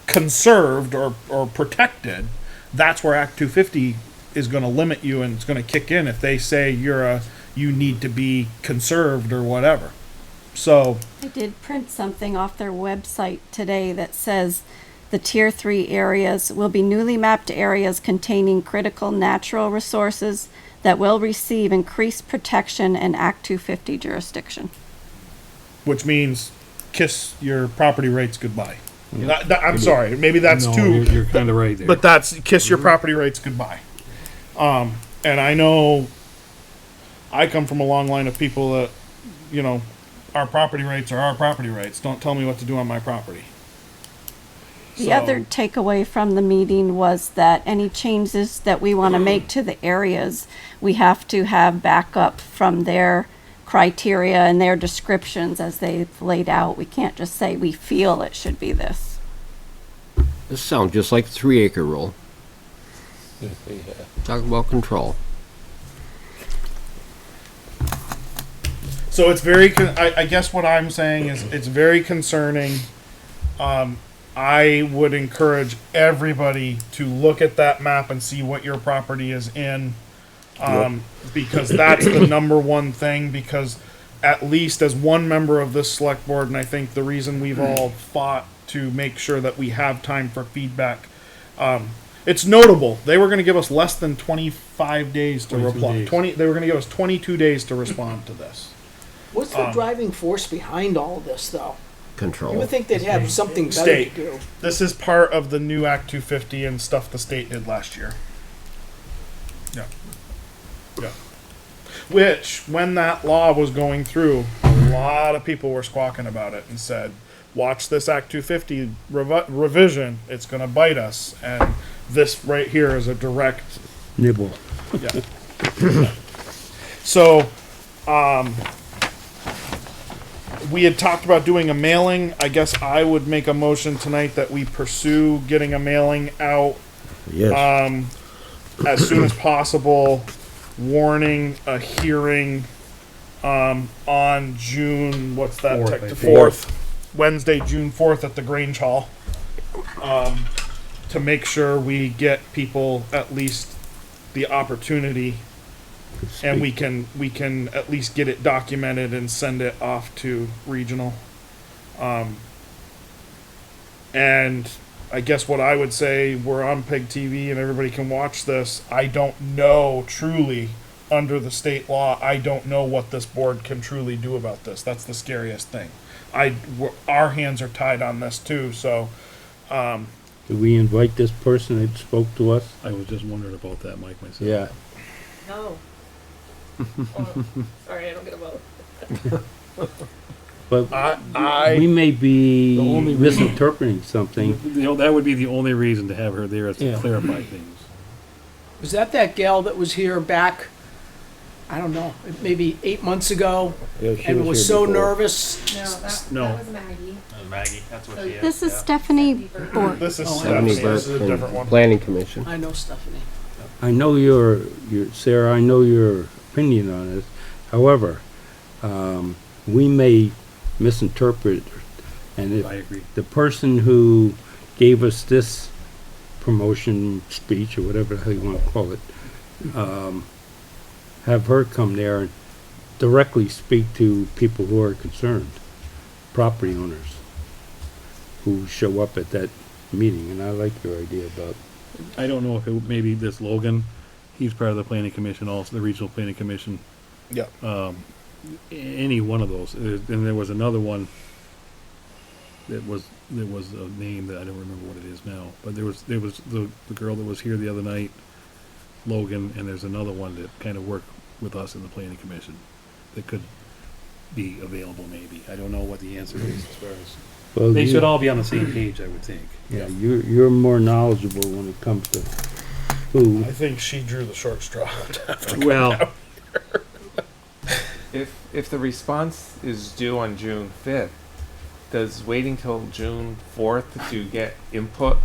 conserved or protected, that's where Act 250 is going to limit you, and it's going to kick in if they say you need to be conserved or whatever. So I did print something off their website today that says the Tier 3 areas will be newly mapped areas containing critical natural resources that will receive increased protection in Act 250 jurisdiction. which means kiss your property rights goodbye. I'm sorry, maybe that's No, too. You're kind of right there. But that's kiss your property rights goodbye. And I know I come from a long line of people that, you know, our property rights are our property rights. Don't tell me what to do on my property. The other takeaway from the meeting was that any changes that we want to make to the areas, we have to have backup from their criteria and their descriptions as they've laid out. We can't just say we feel it should be this. This sounds just like the 3-acre rule. Talk about control. So it's very, I guess what I'm saying is it's very concerning. I would encourage everybody to look at that map and see what your property is in. Because that's the number one thing, because at least as one member of this select board, and I think the reason we've all fought to make sure that we have time for feedback, it's notable. They were going to give us less than 25 days to reply. They were going to give us 22 days to respond to this. What's the driving force behind all of this, though? Control. You would think they'd have something better State. to do. This is part of the new Act 250 and stuff the state did last year. Yeah. Yeah. Which, when that law was going through, a lot of people were squawking about it and said, watch this Act 250 revision, it's going to bite us. And this right here is a direct Nibble. yeah. So, we had talked about doing a mailing. I guess I would make a motion tonight that we pursue getting a mailing out Yes. as soon as possible, warning a hearing on June, what's that? Fourth, tech- I the think. 4th, Wednesday, June 4th at the Grange Hall, to make sure we get people at least the opportunity, and we can at least get it documented and send it off to regional. And I guess what I would say, we're on Peg TV and everybody can watch this. I don't know truly, under the state law, I don't know what this board can truly do about this. That's the scariest thing. Our hands are tied on this too, so, Do we invite this person that spoke to us? I was just wondering about that, Mike, myself. Yeah. No. Oh, sorry, I don't get a vote. But we may be The only reason- misinterpreting something. You know, that would be the only reason to have her there, is to Yeah. clarify things. Was that gal that was here back, I don't know, maybe 8 months ago, Yeah, she and was here so before. nervous? No. That was Maggie. Maggie, that's what So she is. This is Stephanie Bork. this is Stephanie Stephanie, Burke this is a different and one. Planning Commission. I know Stephanie. I know your Sarah, I know your opinion on it. However, we may misinterpret, and if I agree. the person who gave us this promotion speech, or whatever the hell you want to call it, have her come there and directly speak to people who are concerned, property owners who show up at that meeting. And I like your idea about, I don't know if it, maybe this Logan, he's part of the planning commission also, the regional planning commission. Yeah. Any one of those. And there was another one that was a name that I don't remember what it is now. But there was the girl that was here the other night, Logan, and there's another one that kind of worked with us in the planning commission that could be available maybe. I don't know what the answer is as far as. well, They you- should all be on the same page, I would think. Yeah, you're more knowledgeable when it comes to who. I think she drew the short straw. Well, If the response is due on June 5th, does waiting till June 4th to get input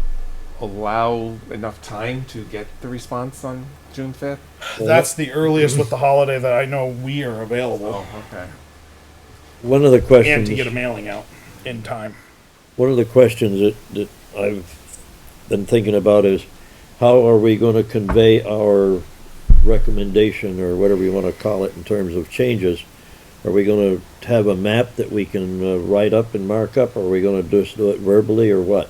allow enough time to get the response on June 5th? That's the earliest with the holiday that I know we are available, Oh, okay. One of the and questions, to get a mailing out in time. one of the questions that I've been thinking about is, how are we gonna convey our recommendation, or whatever you wanna call it, in terms of changes? Are we gonna have a map that we can write up and mark up, or are we gonna just do it verbally, or what?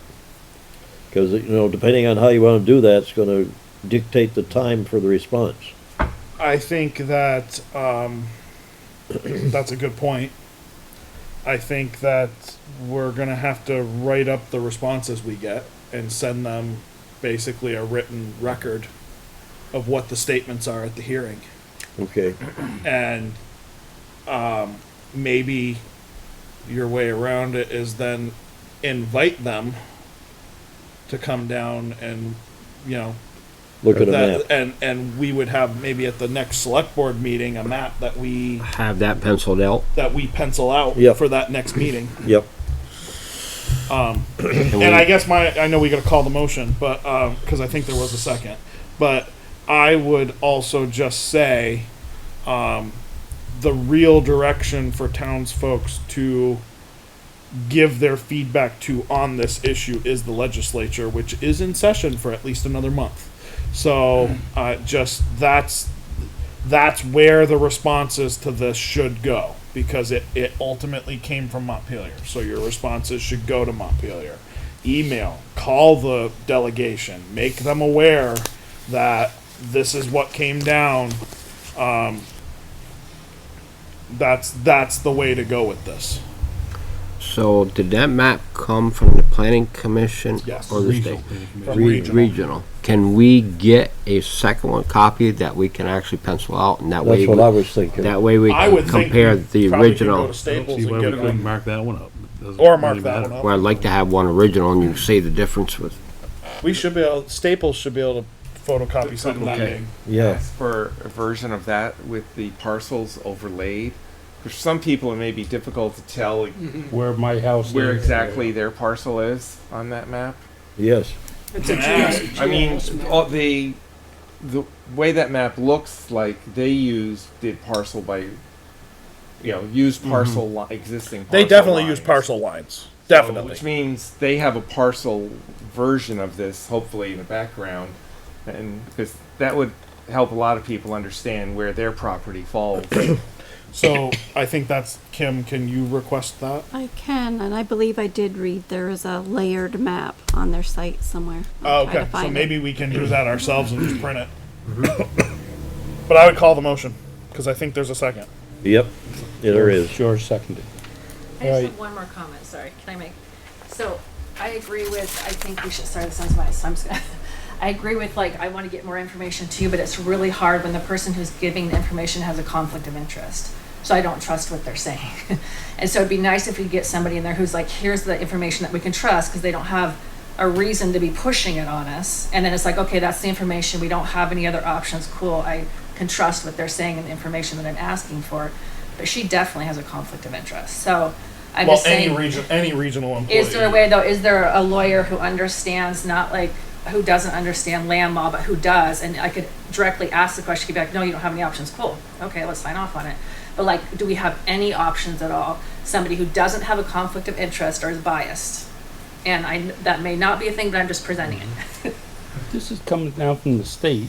Because, you know, depending on how you wanna do that, it's gonna dictate the time for the response. I think that that's a good point. I think that we're gonna have to write up the responses we get and send them basically a written record of what the statements are at the hearing. Okay, And maybe your way around it is then invite them to come down and, you know, look at a map. and we would have maybe at the next select board meeting a map that we Have that penciled out. pencil out Yep. for that next meeting. Yep, And I guess I know we gotta call the motion, but, cause I think there was a second, but I would also just say, the real direction for townsfolk to give their feedback to on this issue is the legislature, which is in session for at least another month. So, just that's where the responses to this should go, because it ultimately came from Montpelier. So your responses should go to Montpelier. Email, call the delegation, make them aware that this is what came down. That's the way to go with this. So did that map come from the planning commission Yes. or the Regional state? planning commission. From regional. Regional. Can we get a second one copy that we can actually pencil out, and that way that's what I was thinking. that way we I can would think compare we the probably could go original? to Staples See and why get we it couldn't on- mark that one up. Doesn't or mark really that matter. one up. Well, I'd like to have one original, and you can see the difference with. We should be able. Staples should be able to photocopy something that Okay. big. Yeah, Ask for a version of that with the parcels overlaid. For some people, it may be difficult to tell Where my house where is. exactly their parcel is on that map. yes, I mean, the way that map looks like they did parcel by, used parcel existing. They parcel definitely use lines. parcel lines. So, Definitely. which means they have a parcel version of this, hopefully in the background, and because that would help a lot of people understand where their property falls. So I think that's Kim. Can you request that? I can, and I believe I did read there is a layered map on their site somewhere. Oh, I'll try to okay. So find maybe it. we can do that ourselves and just print it. But I would call the motion because I think there's a second. yep, there is. Sure, seconded. I just have one more comment, sorry, can I make? So, I agree with, I think we should, sorry, this sounds biased, I'm just gonna, I agree with, I wanna get more information too, but it's really hard when the person who's giving the information has a conflict of interest. So I don't trust what they're saying. And so it'd be nice if we could get somebody in there who's like, here's the information that we can trust, because they don't have a reason to be pushing it on us. And then it's like, okay, that's the information, we don't have any other options, cool, I can trust what they're saying and the information that I'm asking for. But she definitely has a conflict of interest, so I'm Well, just saying. any regional employee. Is there a way though, is there a lawyer who understands, not like, who doesn't understand land law, but who does? And I could directly ask the question, be like, no, you don't have any options, cool, okay, let's sign off on it. But do we have any options at all? Somebody who doesn't have a conflict of interest or is biased. And that may not be a thing, but I'm just presenting it. This is coming down from the state.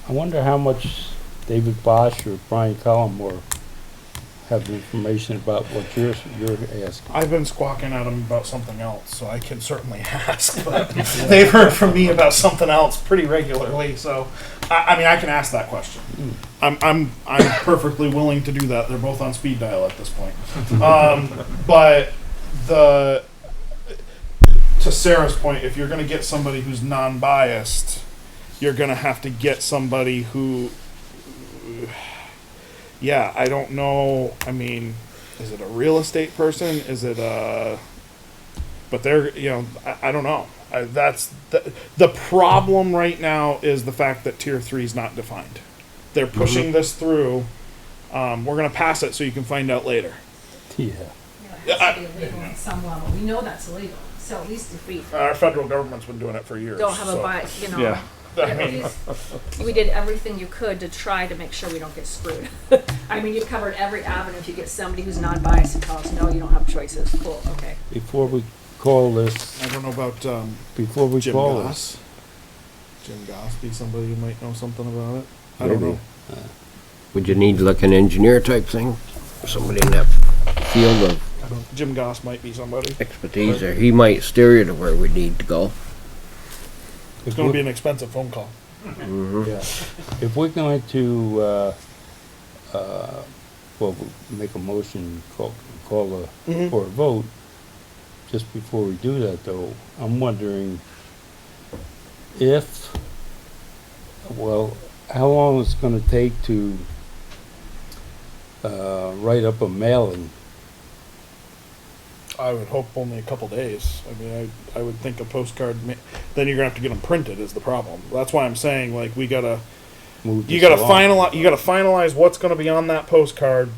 I wonder how much David Bosch or Brian Cullum or have information about what you're asking. I've been squawking at them about something else, so I can certainly ask. But they've heard from me about something else pretty regularly, so I mean I can ask that question. I'm perfectly willing to do that. They're both on speed dial at this point. But to Sarah's point, if you're going to get somebody who's non-biased, you're going to have to get somebody who. Yeah, I don't know. I mean, is it a real estate person? Is it a? But they're, I don't know. That's the problem right now is the fact that tier 3 is not defined. They're pushing this through. We're gonna pass it so you can find out later. Yeah. It has to be illegal on some level. We know that's illegal. So at least if we Our federal government's been doing it for years. don't have a so. bias, Yeah. at least we did everything you could to try to make sure we don't get screwed. I mean, you've covered every avenue. If you get somebody who's non-biased and tell us, no, you don't have choices, cool, okay. Before we call this, I don't know about before we Jim call Goss. Jim Goss be somebody who might know something about it. I Maybe. don't know. Would you need like an engineer type thing? Somebody in that field of Jim Goss might be somebody. expertise, or he might steer you to where we need to go. It's going to be an expensive phone call. yeah, if we're going to, well, we'll make a motion, call call for a vote. Just before we do that though, I'm wondering if, well, how long it's gonna take to write up a mailing. I would hope only a couple days. I mean, I would think a postcard. Then you're gonna have to get them printed. Is the problem? That's why I'm saying like we gotta. Move You this gotta along. finalize. You gotta finalize what's gonna be on that postcard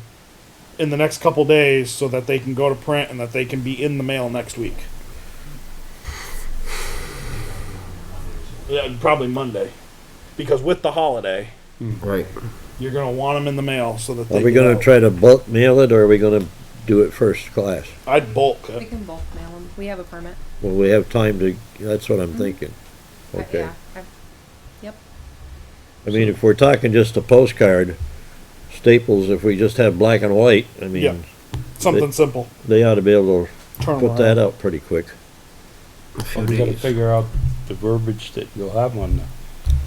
in the next couple days, so that they can go to print and that they can be in the mail next week. Yeah, probably Monday, because with the holiday, Right. you're gonna want them in the mail so that they. Are we get gonna out. try to bulk mail it, or are we gonna do it first class? I'd bulk We it. can bulk mail them. We have a permit. Well, we have time to, that's what I'm thinking. Okay. Yeah. Yep. I mean, if we're talking just a postcard, Staples, if we just have black and white, I Yeah. mean, Something simple. they ought to be able Turn to 'em put that around. out pretty quick. Well, we gotta figure out the verbiage that you'll have on the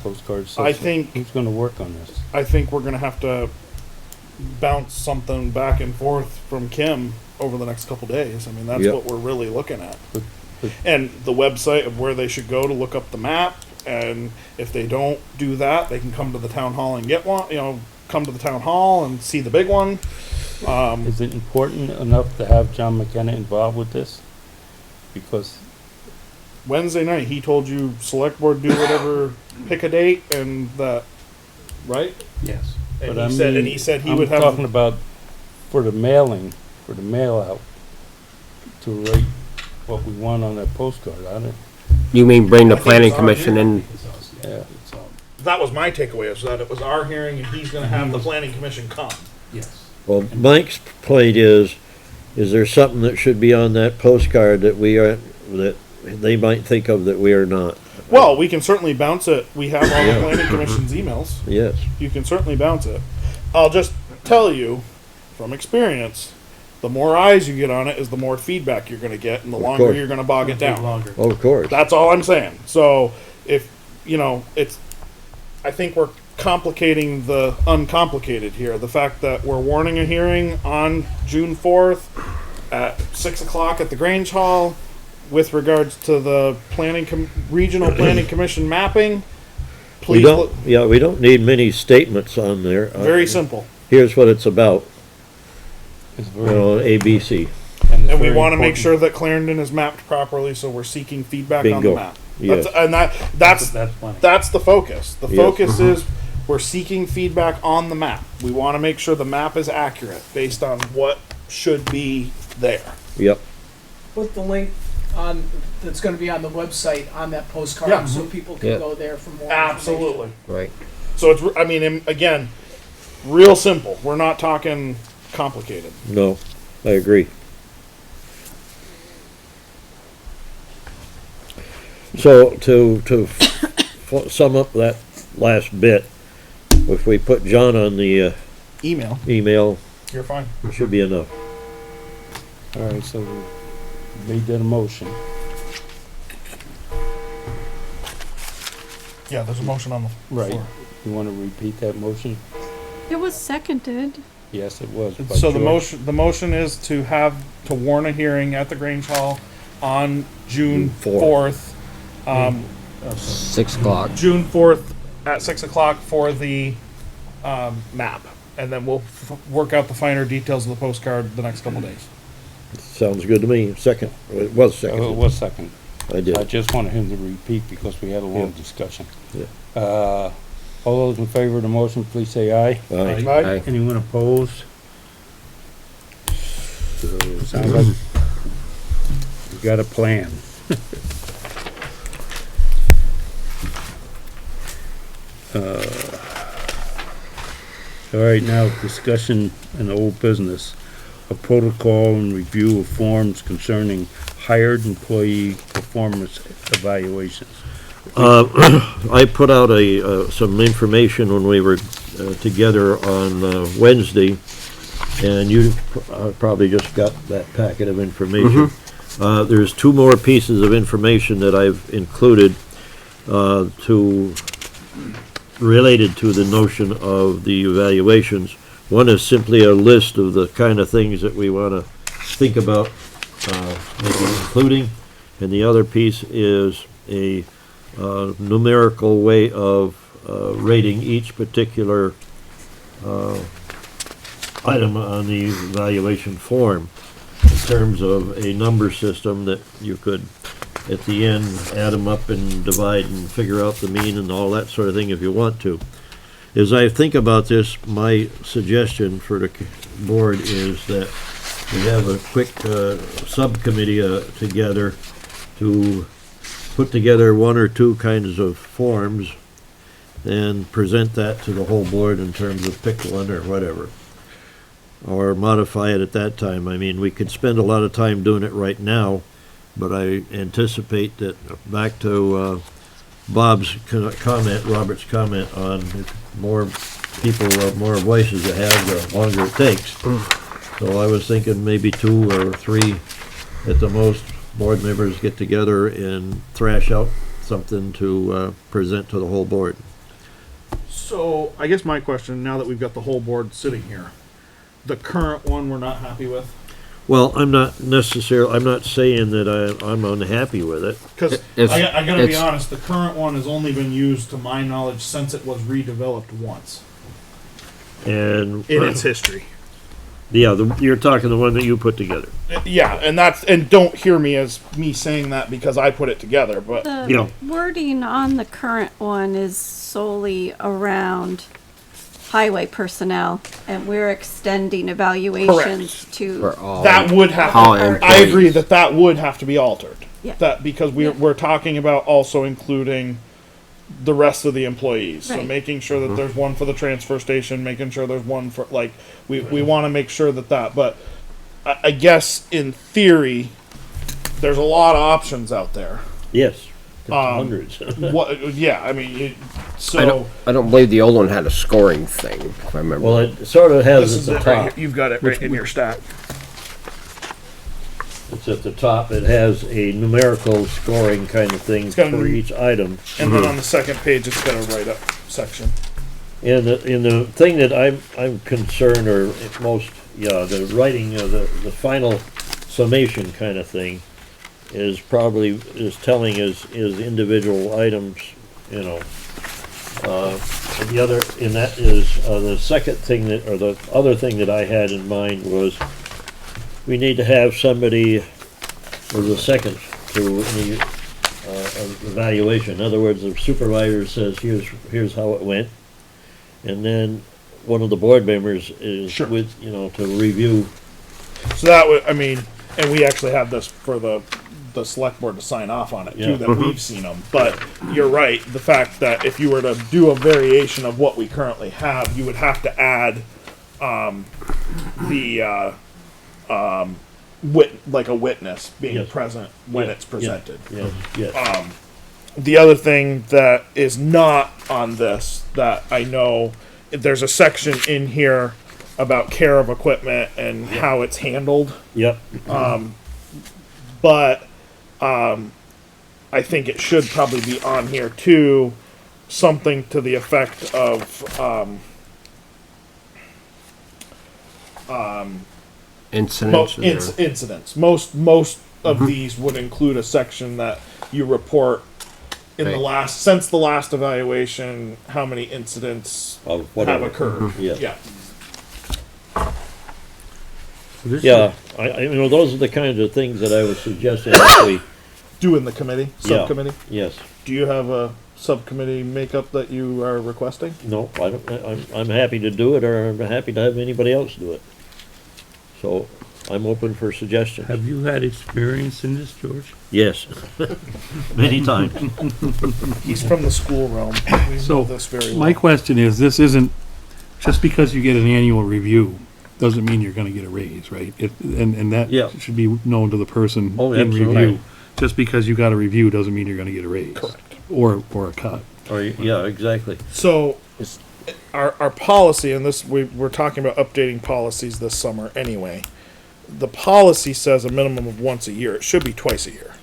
postcard. I think- Who's gonna work on this? I think we're gonna have to bounce something back and forth from Kim over the next couple days. I mean, that's Yep. what we're really looking at. But- And the website of where they should go to look up the map. And if they don't do that, they can come to the town hall and get one. You know, come to the town hall and see the big one. Is it important enough to have John McKenna involved with this? Because Wednesday night, he told you select board do whatever, pick a date, and that, right? Yes. And But he said he I'm would have. talking about for the mailing, for the mail out, to write what we want on that postcard, I don't, You mean bring the I think planning it's on commission here. in? yeah. That was my takeaway, is that it was our hearing, and he's going to have the planning commission come. Yes. Well, Mike's point is there something that should be on that postcard that we are, that they might think of that we are not? Well, we can certainly bounce it. We have all the Yeah. planning commission's emails. Yes. You can certainly bounce it. I'll just tell you, from experience, the more eyes you get on it is the more feedback you're going to get, and the longer course. you're going to bog it down. Longer. Oh, of course. That's all I'm saying. So if I think we're complicating the uncomplicated here. The fact that we're warning a hearing on June 4th at 6 o'clock at the Grange Hall with regards to the regional planning commission mapping. We Please, we don't need many statements on there. very simple. Here's what it's about, It's you very, know, ABC. it's And we very want to make important. sure that Clarendon is mapped properly, so we're seeking feedback on the Bingo. map. Yes. That's plenty. that's the focus. The Yes. focus is we're seeking feedback on the map. We want to make sure the map is accurate based on what should be there. Yep. Put the link on, that's gonna be on the website on that postcard, Yeah. so people can Yeah. go there for more information. Absolutely. Right. So it's, I mean, again, real simple. We're not talking complicated. No, I agree. So to sum up that last bit, if we put John on the Email. email, You're fine. it should be enough. All right, so we made that a motion. Yeah, there's a motion on the Right. floor. You wanna repeat that motion? It was seconded. Yes, it was. by So George. the motion is to warn a hearing at the Grange Hall on June 4th. 6 o'clock. June 4th at 6 o'clock for the map. And then we'll work out the finer details of the postcard the next couple days. Sounds good to me. Second, it was It second. was second. I I did. just wanted him to repeat because we had a long Yeah. discussion. Yeah. All those in favor of the motion, please say aye. Aye. Aye. Anyone opposed? So, sounds like we got a plan. All right, now discussion in old business, a protocol and review of forms concerning hired employee performance evaluations. I put out some information when we were together on Wednesday, and you probably just got that packet of information. There's two more pieces of information that I've included related to the notion of the evaluations. One is simply a list of the kind of things that we want to think about, maybe including. And the other piece is a, numerical way of, rating each particular, item on the evaluation form in terms of a number system that you could, at the end, add them up and divide and figure out the mean and all that sort of thing if you want to. As I think about this, my suggestion for the board is that we have a quick subcommittee together to put together one or two kinds of forms and present that to the whole board in terms of pick one or whatever. Or modify it at that time. I mean, we could spend a lot of time doing it right now, but I anticipate that, back to Bob's comment, Robert's comment on more people, more voices you have, the longer it takes. So I was thinking maybe 2 or 3 at the most board members get together and thrash out something to present to the whole board. So I guess my question, now that we've got the whole board sitting here, the current one we're not happy with? Well, I'm not saying that I'm unhappy with it. Because I gotta be honest, the current one has only been used, to my knowledge, since it was redeveloped once And in its history. yeah, you're talking the one that you put together. Yeah, and don't hear me as me saying that because I put it together, but The Yeah. wording on the current one is solely around highway personnel, and we're extending evaluations to. For all. that would have. All I employees. agree that would have to be altered. Yeah. That because we're talking about also including the rest of the employees. So Right. making sure that there's one for the transfer station, making sure there's one for, like, we want to make sure that, but I guess in theory, there's a lot of options out there. Yes, hundreds. Yeah, I mean, so. I don't believe the old one had a scoring thing, if I remember. Well, it sort of has This is at it the right top. here. You've got it right in your stack. It's at the top. It has a numerical scoring kind of thing got for a- each item. And then on the second page, it's got a write-up section. And the thing that I'm concerned, or at most, yeah, the writing of the final summation kind of thing is probably, is telling is individual items, you know. And the other, and that is, the second thing that, or the other thing that I had in mind was, we need to have somebody with a second to the evaluation. In other words, the supervisor says, here's how it went. And then one of the board members is Sure. with, to review. So that would, I mean, and we actually have this for the select board to sign off on it too, Yeah. that we've seen them. But you're right, the fact that if you were to do a variation of what we currently have, you would have to add like a witness being Yes. present when Yeah, it's presented. Yes, yes. The other thing that is not on this that I know, there's a section in here about care of equipment and how it's handled. Yep. But I think it should probably be on here too, something to the effect of Incidents. incidents. Most of these would include a section that you report in the Right. since the last evaluation, how many incidents Of have whatever. occurred. Yeah. Yeah. This Yeah, those are the kinds of things that I was suggesting actually. Do in the committee, subcommittee. Yes. Do you have a subcommittee makeup that you are requesting? No, I don't, I'm happy to do it, or I'm happy to have anybody else do it. So, I'm open for suggestions. Have you had experience in this, George? Yes. Many times. He's from the school realm. We So, know this very well. my question is, this isn't, just because you get an annual review, doesn't mean you're gonna get a raise, right? And that Yeah. should be known to the person Oh, in absolutely. review. Just because you got a review doesn't mean you're gonna get a raise. Correct. Or a cut. Yeah, exactly. So, our policy, and this we're talking about updating policies this summer anyway. The policy says a minimum of once a year. It should be twice a year.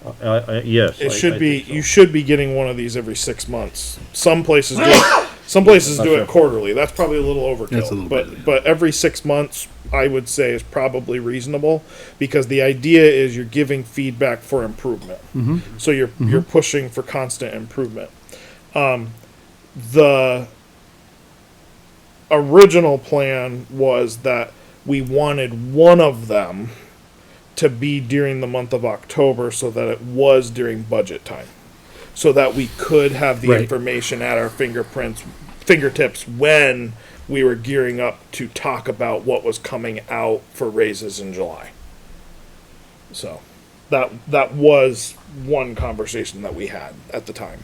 Yes. It I should be. think so. You should be getting one of these every 6 months. Some places do it. Some places do it quarterly. That's probably a little overkill. That's a little but bit, yeah. but every 6 months, I would say is probably reasonable, because the idea is you're giving feedback for improvement. So you're pushing for constant improvement. The original plan was that we wanted one of them to be during the month of October, so that it was during budget time, so that we could have the Right. information at our fingertips when we were gearing up to talk about what was coming out for raises in July. So that was one conversation that we had at the time.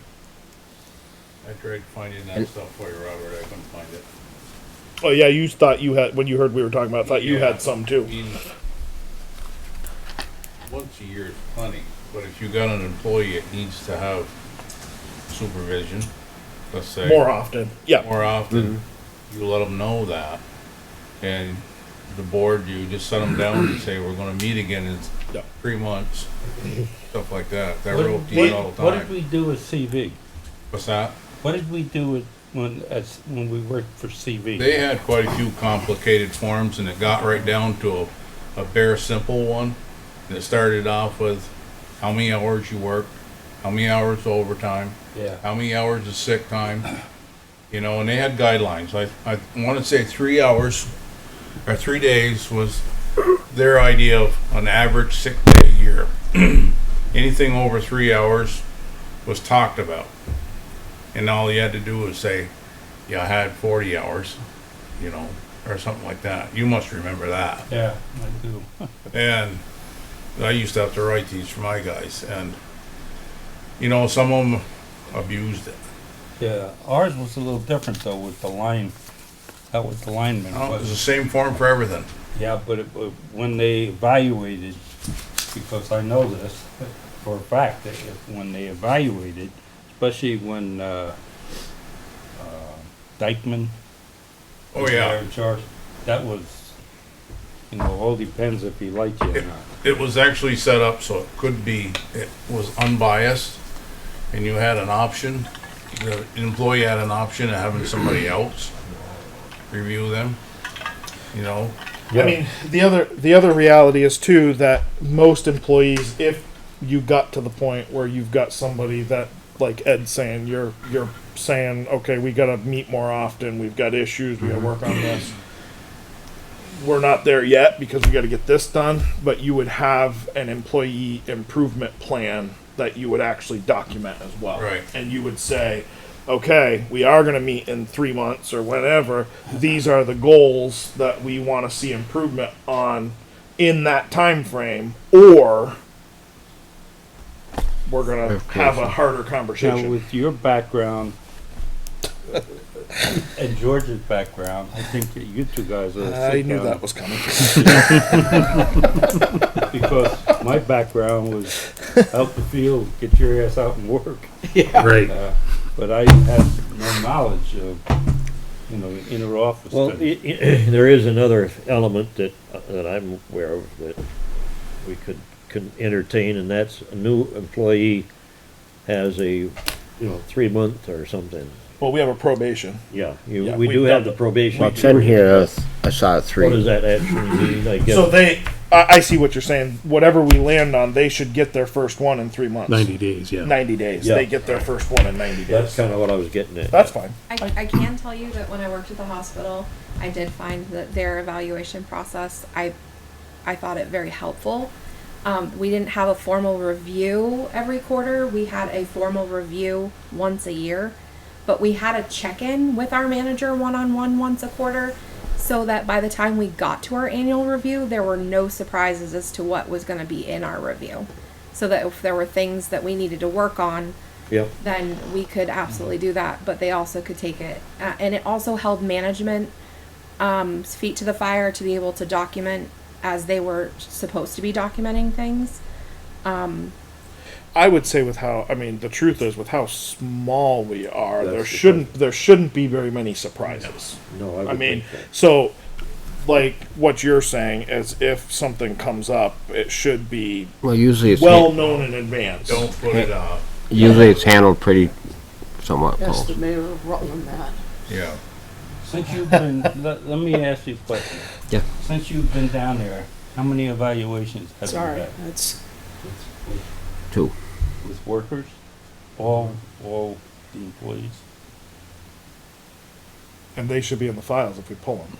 I tried finding that stuff for you, Robert, I couldn't find it. Oh yeah, you thought you had, when you heard we were talking about it, thought you Yeah. had some too. I mean, once a year is plenty, but if you got an employee that needs to have supervision, let's say. More often, yeah. More often, you let them know that. And the board, you just set them down and say, we're gonna meet again in Yeah. 3 months, stuff like that. That What real did- deep all the What did time. we do with CV? What's that? What did we do with, when we worked for CV? They had quite a few complicated forms, and it got right down to a bare, simple one. And it started off with how many hours you worked, how many hours of overtime, Yeah. how many hours of sick time, you know, and they had guidelines. I want to say 3 hours or 3 days was their idea of an average sick day a year. Anything over 3 hours was talked about. And all you had to do was say, yeah, I had 40 hours, you know, or something like that. You must remember that. Yeah, I do. And I used to have to write these for my guys, and, you know, some of them abused it. Yeah, ours was a little different though with the line, that was the lineman. Oh, it was the same form for everything. Yeah, but when they evaluated, because I know this for a fact, that when they evaluated, especially when Dykeman Oh, was yeah. there in charge, that was, you know, all depends if he liked you or not. It was actually set up so it could be, it was unbiased, and you had an option, the employee had an option of having somebody else review them, you know? I mean, the other reality is too that most employees, if you got to the point where you've got somebody that, like Ed's saying, you're saying, okay, we got to meet more often, we've got issues, we got to work on this. We're not there yet because we got to get this done, but you would have an employee improvement plan that you would actually document as well. Right. And you would say, okay, we are going to meet in 3 months or whenever. These are the goals that we want to see improvement on in that time frame, or we're going to have a harder Now, conversation. with your background and George's background, I think that you two guys are. I knew that was coming. Because my background was out the field, get your ass out and work. Right. But I had no knowledge of, you know, inner office. Well, things. there is another element that I'm aware of that we could entertain, and that's a new employee has a, 3-month or something. Well, we have a probation. Yeah, Yeah, we we've do done have the probation. Well, it's in here, I saw it What does 3. that actually mean? I guess. So I see what you're saying. Whatever we land on, they should get their first one in 3 months. 90 days, yeah. 90 days. Yeah. They get their first one in 90 days. That's kind of what I was getting at. That's fine. I can tell you that when I worked at the hospital, I did find that their evaluation process, I thought it very helpful. We didn't have a formal review every quarter. We had a formal review once a year, but we had a check-in with our manager one-on-one once a quarter, so that by the time we got to our annual review, there were no surprises as to what was going to be in our review. So that if there were things that we needed to work on, Yep. then we could absolutely do that. But they also could take it, and it also held management feet to the fire to be able to document as they were supposed to be documenting things. I would say the truth is with how small we are, That's there shouldn't be very many surprises. No, I I would mean, think so like what you're saying is if something comes up, it should be Well, usually it's, well known in advance. Don't put it off. usually it's handled pretty somewhat Ask close. the mayor of Rutland that. Yeah. Since you've been, let me ask you a question. Yeah. Since you've been down there, how many evaluations have you Sorry, had? that's, 2. With workers? All the employees? And they should be in the files if we pull them.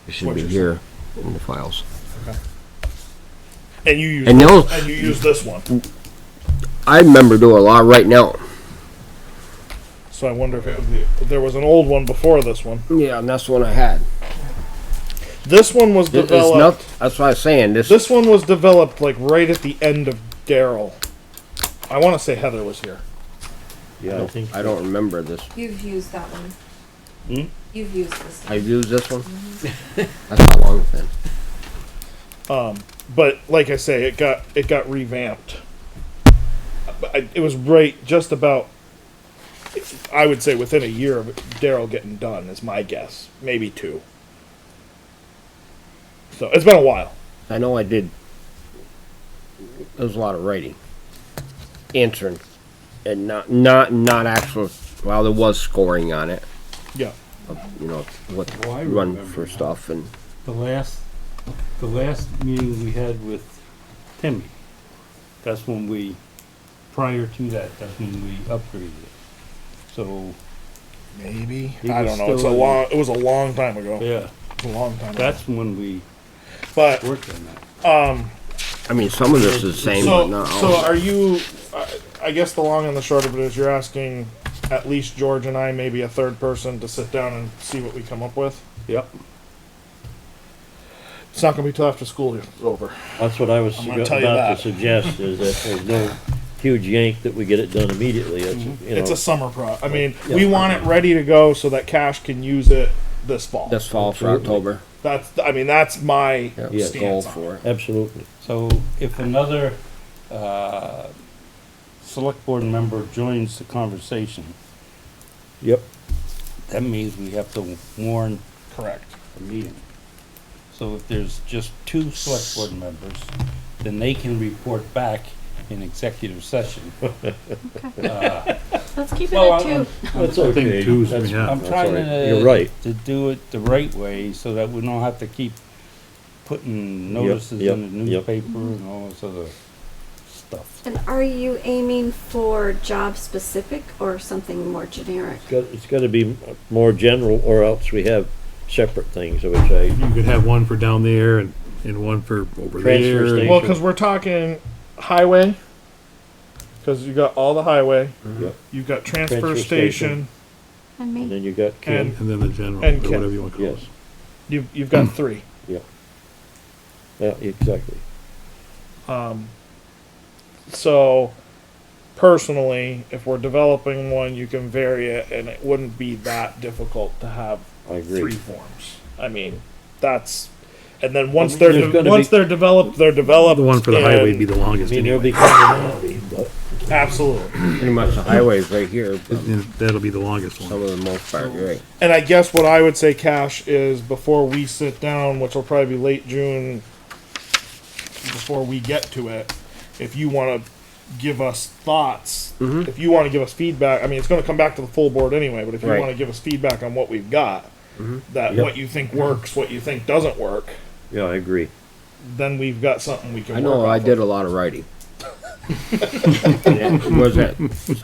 It should What be you're here in the files. And you use And those- and you use this one. I remember doing a lot right now. So I wonder if, if there was an old one before this one. Yeah, and that's the one I had. This one was It's developed. not, that's what I was saying. This one was developed like right at the end of Daryl. I want to say Heather was here. Yeah, I think. I don't remember this. You've used that one. Hmm? You've used this. I used this one. That's how long it's been. But like I say, it got revamped. It was right just about. I would say within a year of Daryl getting done is my guess, maybe 2. So it's been a while. I know I did. There was a lot of writing, answering, and not actual. Well, there was scoring on it. Yeah. You know what Well, I run remember for that. stuff and. The last meeting we had with Timmy, that's when we, prior to that, that's when we upgraded it. So, Maybe He I was don't know. It's a still in- long. It was a long time ago. yeah, It's a long time. that's when we But worked on that. I mean, some of this is the same, but not all. So are you? I guess the long and the short of it is you're asking at least George and I, maybe a third person, to sit down and see what we come up with. Yep. It's not going to be till after school is over. That's what I was I'm gonna tell you about that. to suggest, is that there's no huge yank that we get it done immediately. It's, you know. It's a summer I mean, Yeah. we want it ready to go so that Cash can use it this fall. This fall for Absolutely. October. That's my Yeah, Yeah, goal stance on it. for it. Absolutely. So if another select board member joins the conversation, Yep. that means we have to warn Correct. a meeting. So if there's just 2 select board members, then they can report back in executive session. Let's keep it Well, at 2. That's I think okay. two's- That's- yeah. I'm that's trying all right. to. You're right. To do it the right way so that we don't have to keep putting notices yep, in the yep. newspaper and all this other stuff. And are you aiming for job specific or something more generic? It's got to be more general, or else we have separate things, which I. You could have one for down there and one for over Transfer there. station. Well, because we're talking highway. Because you got all the highway. Yep. You've got transfer, Transfer station. And And me? then you got Ken. And And then the general, or And Ken. whatever you want to call Yes. it. You've got 3. Yeah, exactly. So, personally, if we're developing one, you can vary it, and it wouldn't be that difficult to have I agree. 3 forms. I mean, that's, and then once Well, there's gonna be- they're developed, they're developed. The one for the highway would be and- the I longest mean, there'll be anyway. commonality, but Absolutely. Pretty much the highway's right here. But And that'll be the longest some one. of the most part, you're right. And I guess what I would say, Cash, is before we sit down, which will probably be late June, before we get to it, if you want to give us thoughts, if you want to give us feedback, I mean, it's going to come back to the full board anyway, but if you Right. want to give us feedback on what we've got, that Yep. what you think works, what you think doesn't work, yeah, I agree. then we've got something we can I work know I off did of. a lot of writing. Was it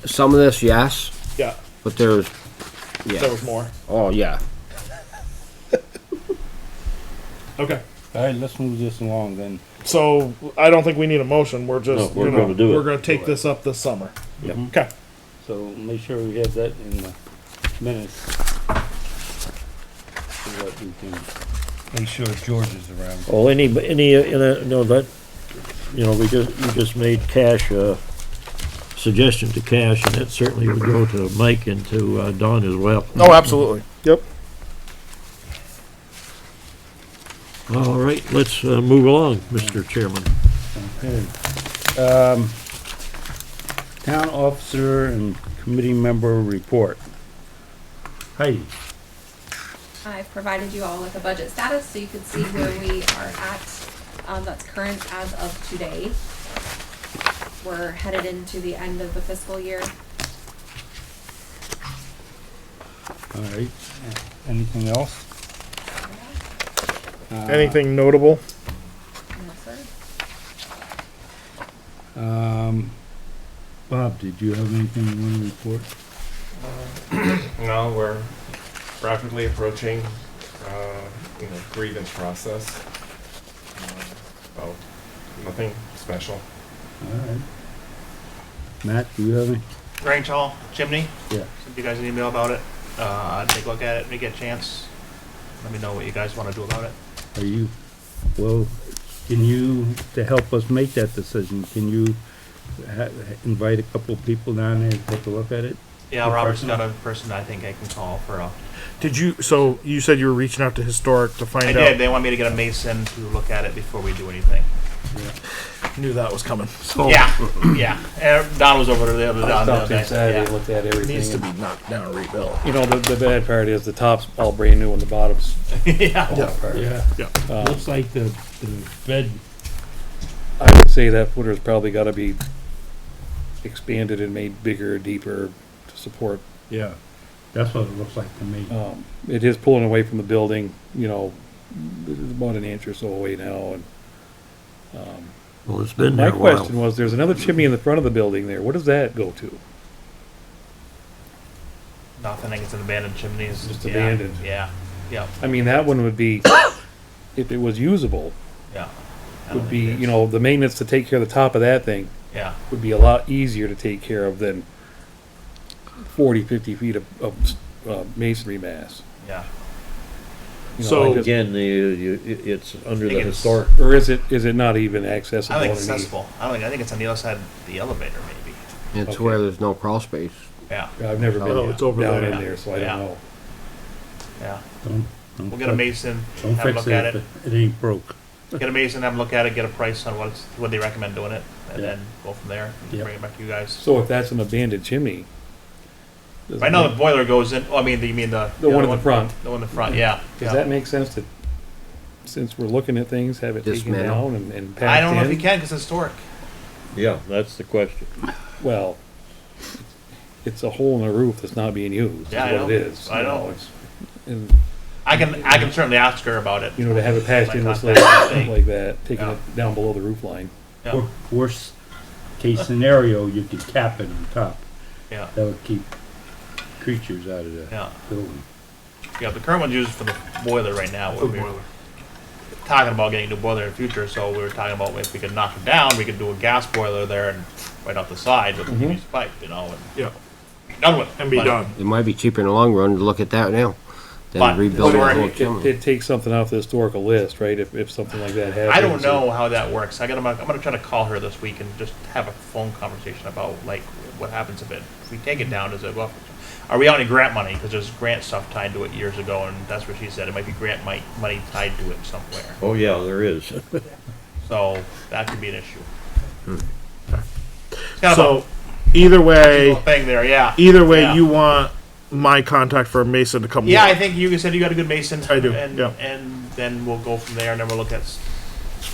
some of this? Yes, Yeah, but there's there yeah. was more. Oh yeah. Okay. All right, let's move this along then. So I don't think we need a motion. We're just, No, we're gonna do it. we're going to take this up this summer. Yep. Okay. So make sure we have that in the minutes. So that we can make sure George is around. Oh, no, that, we just made Cash a suggestion to Cash, and that certainly would go to Mike and to Don as well. Oh, absolutely. Yep. All right, let's move along, Mr. Chairman. Okay. Town officer and committee member report. Heidi. I've provided you all with a budget status so you can see where we are at. That's current as of today. We're headed into the end of the fiscal year. All right. Anything else? Anything notable? Bob, did you have anything you want to report? No, we're rapidly approaching, grievance process. Well, nothing special. All right. Matt, do you have any? Grange Hall, chimney. Yeah. Sent you guys an email about it. Take a look at it when you get a chance. Let me know what you guys want to do about it. Are you, well, can you, to help us make that decision, can you invite a couple of people down there to take a look at it? Yeah, Robert's got a person I think I can call for a. So you said you were reaching out to Historic to find I out? did. They want me to get a mason to look at it before we do anything. Knew that was coming. So Yeah, yeah. Don was over there the other I day. stopped inside and looked at it everything. needs to and, be knocked down and rebuilt. You know, the bad part is the top's all brand new and the bottom's Yeah. all apart. Yeah. Looks like the bed, I would say that footer's probably gotta be expanded and made bigger, deeper to support. yeah, that's what it looks like to me. It is pulling away from the building, it's about an inch or so away now, and, Well, it's been my there a while. question was, there's another chimney in the front of the building there, what does that go to? Nothing. I think it's an abandoned chimney. It's Just yeah, abandoned. Yeah. Yeah. I mean, that one would be, if it was usable, Yeah. I don't would think be, it is. the maintenance to take care of the top of that thing Yeah. would be a lot easier to take care of than 40, 50 feet of masonry mass. Yeah. So, Again, it's under I the think it's- historic. Or is it not even accessible? I think it's underneath? accessible. I think it's on the other side of the elevator, maybe. It's Okay. where there's no crawl space. Yeah. I've never been Oh, it's over down there. in there, so I Yeah. don't know. Yeah. Don't We'll get a fix- mason. Don't Have a fix look it at if it. it ain't broke. Get a mason. Have a look at it. Get a price on what they recommend doing it, and Yeah. then go from there. And Yep. Bring it back to you guys. So if that's an abandoned chimney. does I it know the make- boiler goes in. Oh, I mean, you mean the The one other in the front. The one in the front. Yeah. Does yeah. that make sense to, since we're looking at things, have it taken Dismantle. down and packed in? I don't know if you can because it's historic. Yeah, that's the question. Well, it's a hole in the roof that's not being used, is Yeah, I what know. it is. I you know. It's- And, I can certainly ask her about it. to have it patched in My this contact like, thing. like that, taking Yeah. it down below the roof line. Yeah. Worst case scenario, you could cap it on top. Yeah. That would keep creatures out of the Yeah. building. Yeah. The current one's used for the boiler right now. We're talking about getting a new boiler in the future, so we were talking about if we could knock it down, we could do a gas boiler there and right off the side with a Mhm. piece of pipe, and yeah, be done with it. and be But- done. It might be cheaper in the long run to look at that now than But rebuild the historic- whole It, chimney. it takes something off the historical list, right, if something like that happens. I don't or- know how that works. I'm gonna try to call her this week and just have a phone conversation about like what happens if we take it down. Does it go up? Are we out any grant money? Because there's grant stuff tied to it years ago, and that's what she said. It might be grant money tied to it somewhere. Oh, yeah, there is. So that could be an issue. It's kind of So either a way, thing there, yeah. either way, Yeah. you want my contact for a mason to come. Yeah, I look. think you said you got a good mason. I do, And, yeah. and then we'll go from there, and then we'll look at.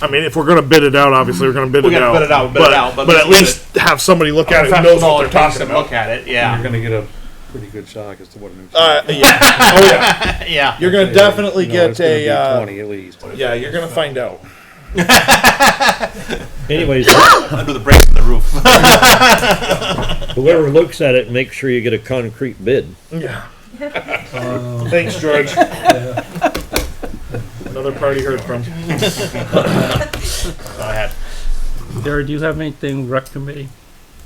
I mean, if we're gonna bid it out, obviously we're gonna bid We're it gonna out. bid it out, bid it out, but but at let's least have somebody look a at it who knows what professional they're talking mason about. look at it. You're Yeah. gonna get a pretty good shock as to what a new. Yeah. Oh yeah. Yeah. You're gonna definitely You know, get it's gonna be a. 20 at least. Yeah, you're gonna find out. Anyways, Under the brakes of the roof. whoever looks at it, make sure you get a concrete bid. Yeah. Thanks, George. Another party heard from. Go ahead. Dara, do you have anything, rec committee?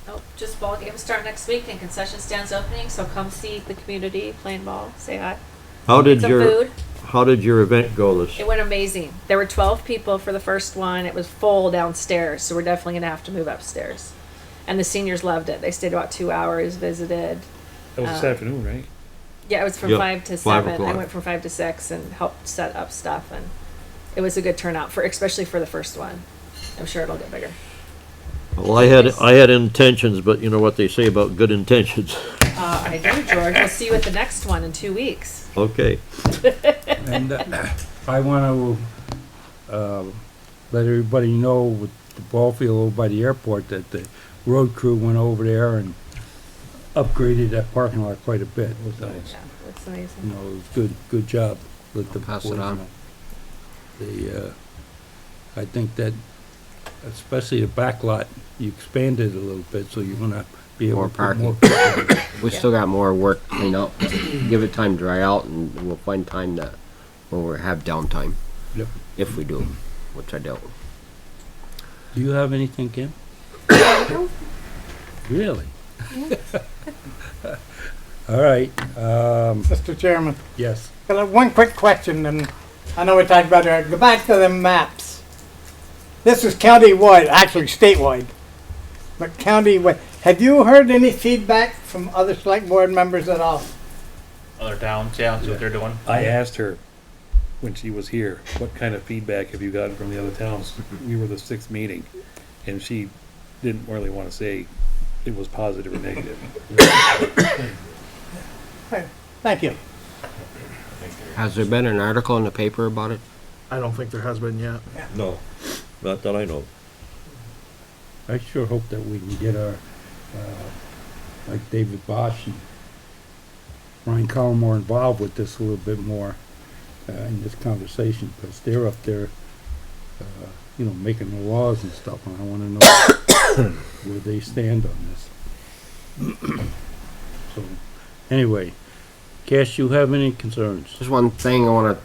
Nope, just ball games start next week and concession stands opening, so come see the community playing ball, say hi. How did Some your food. How did your event go this? It went amazing. There were 12 people for the first one. It was full downstairs, so we're definitely going to have to move upstairs. And the seniors loved it. They stayed about 2 hours, visited. That was this afternoon, right? Yeah, it was from Yep, 5 to 5 7. I o'clock. went from 5 to 6 and helped set up stuff, and it was a good turnout for, especially for the first one. I'm sure it'll get bigger. Well, I had intentions, but you know what they say about good intentions. I do, George. We'll see you at the next one in 2 weeks. Okay. And I want to let everybody know with the ball field over by the airport that the road crew went over there and upgraded that parking lot quite a bit. So, Yeah, that's amazing. you know, it was good job. Let the Pass it boys on. know. I think that, especially the back lot, you expanded a little bit, so you're gonna be able More to put more. parking. We still got more work to clean up. Give it time to dry out, and we'll find time that when we have downtime. Yep. If we do, which I don't. Do you have anything, Kim? Really? All right, Mr. Chairman, yes. got one quick question, and I know we talked about it. Go back to the maps. This is county-wide, actually statewide, but county-wide. Have you heard any feedback from other select board members at all? Other towns, yeah, see what they're doing. I asked her when she was here, what kind of feedback have you gotten from the other towns? We were the 6th meeting, and she didn't really want to say it was positive or negative. Thank you. Has there been an article in the paper about it? I don't think there has been yet. No, not that I know. I sure hope that we can get our, like David Bosch and Ryan Collmore involved with this a little bit more in this conversation, because they're up there, you know, making the laws and stuff, and I want to know where they stand on this. So, anyway, Cash, you have any concerns? Just one thing I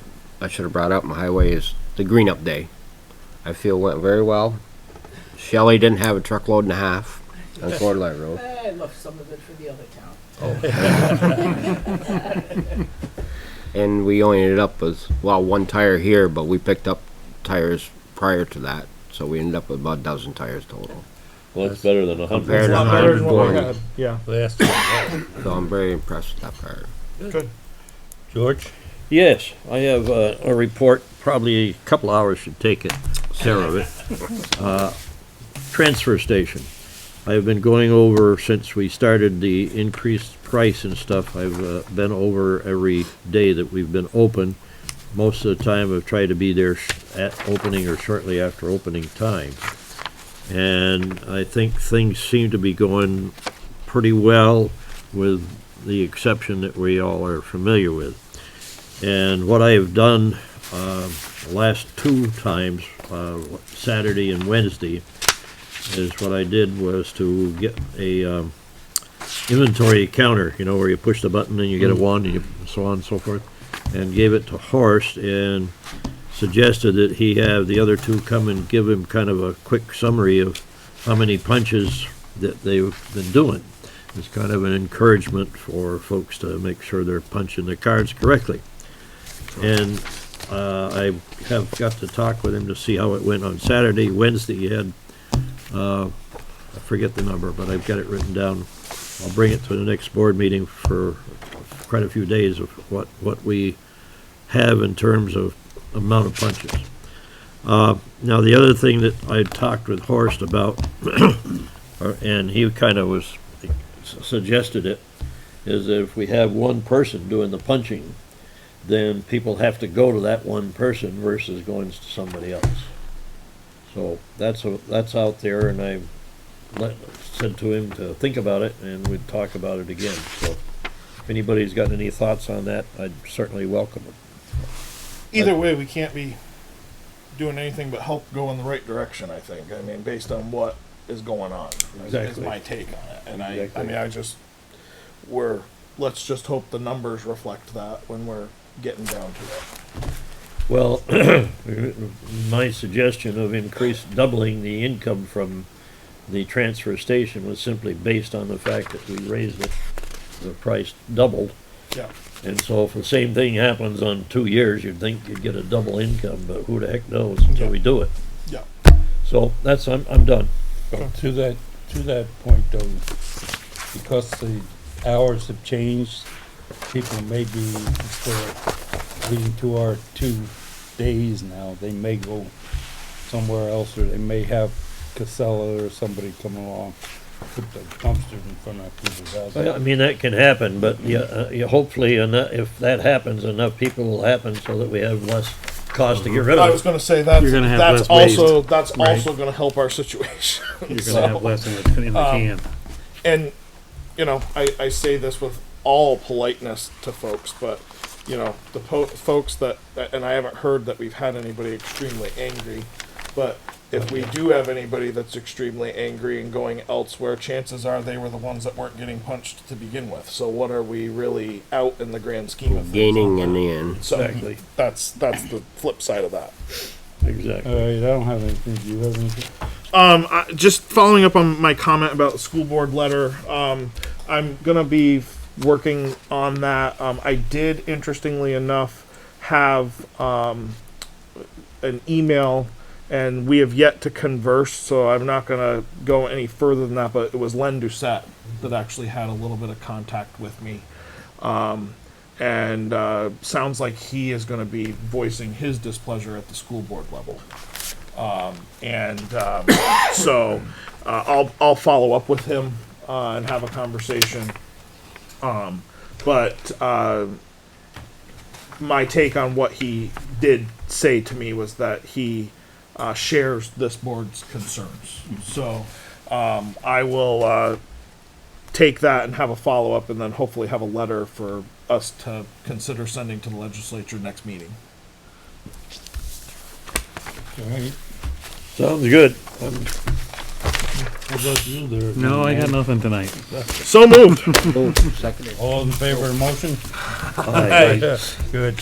should have brought up on the highway is the green up day. I feel went very well. Shelley didn't have a truckload and a half on Coeur d'Alene Road. I left some of it for the other town. And we only ended up with, well, one tire here, but we picked up tires prior to that. So we ended up with about a dozen tires total. Well, that's better than 100. Compared to Not better than what we 140. had, yeah. Last time. So I'm very impressed with that part. Good. George? Yes, I have a report, probably a couple hours should take care of it. Transfer station. I've been going over, since we started the increased price and stuff, I've been over every day that we've been open. Most of the time I've tried to be there at opening or shortly after opening time. And I think things seem to be going pretty well, with the exception that we all are familiar with. And what I have done last 2 times, Saturday and Wednesday, is what I did was to get a inventory counter, you know, where you push the button and you get a 1 and you, so on and so forth, and gave it to Horst and suggested that he have the other 2 come and give him kind of a quick summary of how many punches that they've been doing. It's kind of an encouragement for folks to make sure they're punching the cards correctly. And I have got to talk with him to see how it went on Saturday. Wednesday he had, I forget the number, but I've got it written down. I'll bring it to the next board meeting for quite a few days of what we have in terms of amount of punches. Now, the other thing that I talked with Horst about, and he kind of was suggested it, is that if we have one person doing the punching, then people have to go to that one person versus going to somebody else. So that's out there, and I said to him to think about it, and we'd talk about it again. So if anybody's got any thoughts on that, I'd certainly welcome it. Either way, we can't be doing anything but help go in the right direction, I think. I mean, based on what is going on. Exactly. Is my take on it. And Exactly. I mean, let's just hope the numbers reflect that when we're getting down to it. Well, my suggestion of doubling the income from the transfer station was simply based on the fact that we raised it, the price doubled. Yeah. And so if the same thing happens on 2 years, you'd think you'd get a double income, but who the heck knows until we do it. Yeah. So I'm done. To that point though, because the hours have changed, people may be, instead of leading to our 2 days now, they may go somewhere else, or they may have Casella or somebody come along, put the dumpsters in front of people's houses. Well, I mean, that can happen, but hopefully, if that happens, enough people will happen so that we have less cost to get rid I of was it. going to say that's You're gonna have that's less also waste. that's Right. also going to help our situation. You're So, gonna have less in the can. and you know, I say this with all politeness to folks, but, you know, the folks that, and I haven't heard that we've had anybody extremely angry, but if we do have anybody that's extremely angry and going elsewhere, chances are they were the ones that weren't getting punched to begin with. So what are we really out in the grand scheme of things? Gaining in the end. So Exactly. that's the flip side of that. Exactly. All right, I don't have anything. Do you have anything? Just following up on my comment about the school board letter, I'm gonna be working on that. I did, interestingly enough, have an email, and we have yet to converse, so I'm not gonna go any further than that. But it was Len Doucette that actually had a little bit of contact with me, and sounds like he is going to be voicing his displeasure at the school board level. So I'll follow up with him and have a conversation. But my take on what he did say to me was that he shares this board's concerns. So I will take that and have a follow-up, and then hopefully have a letter for us to consider sending to the legislature next meeting. All right. Sounds good. How about you there? No, I got nothing tonight. So moved. Seconded. All in favor of the motion? Aye. Good.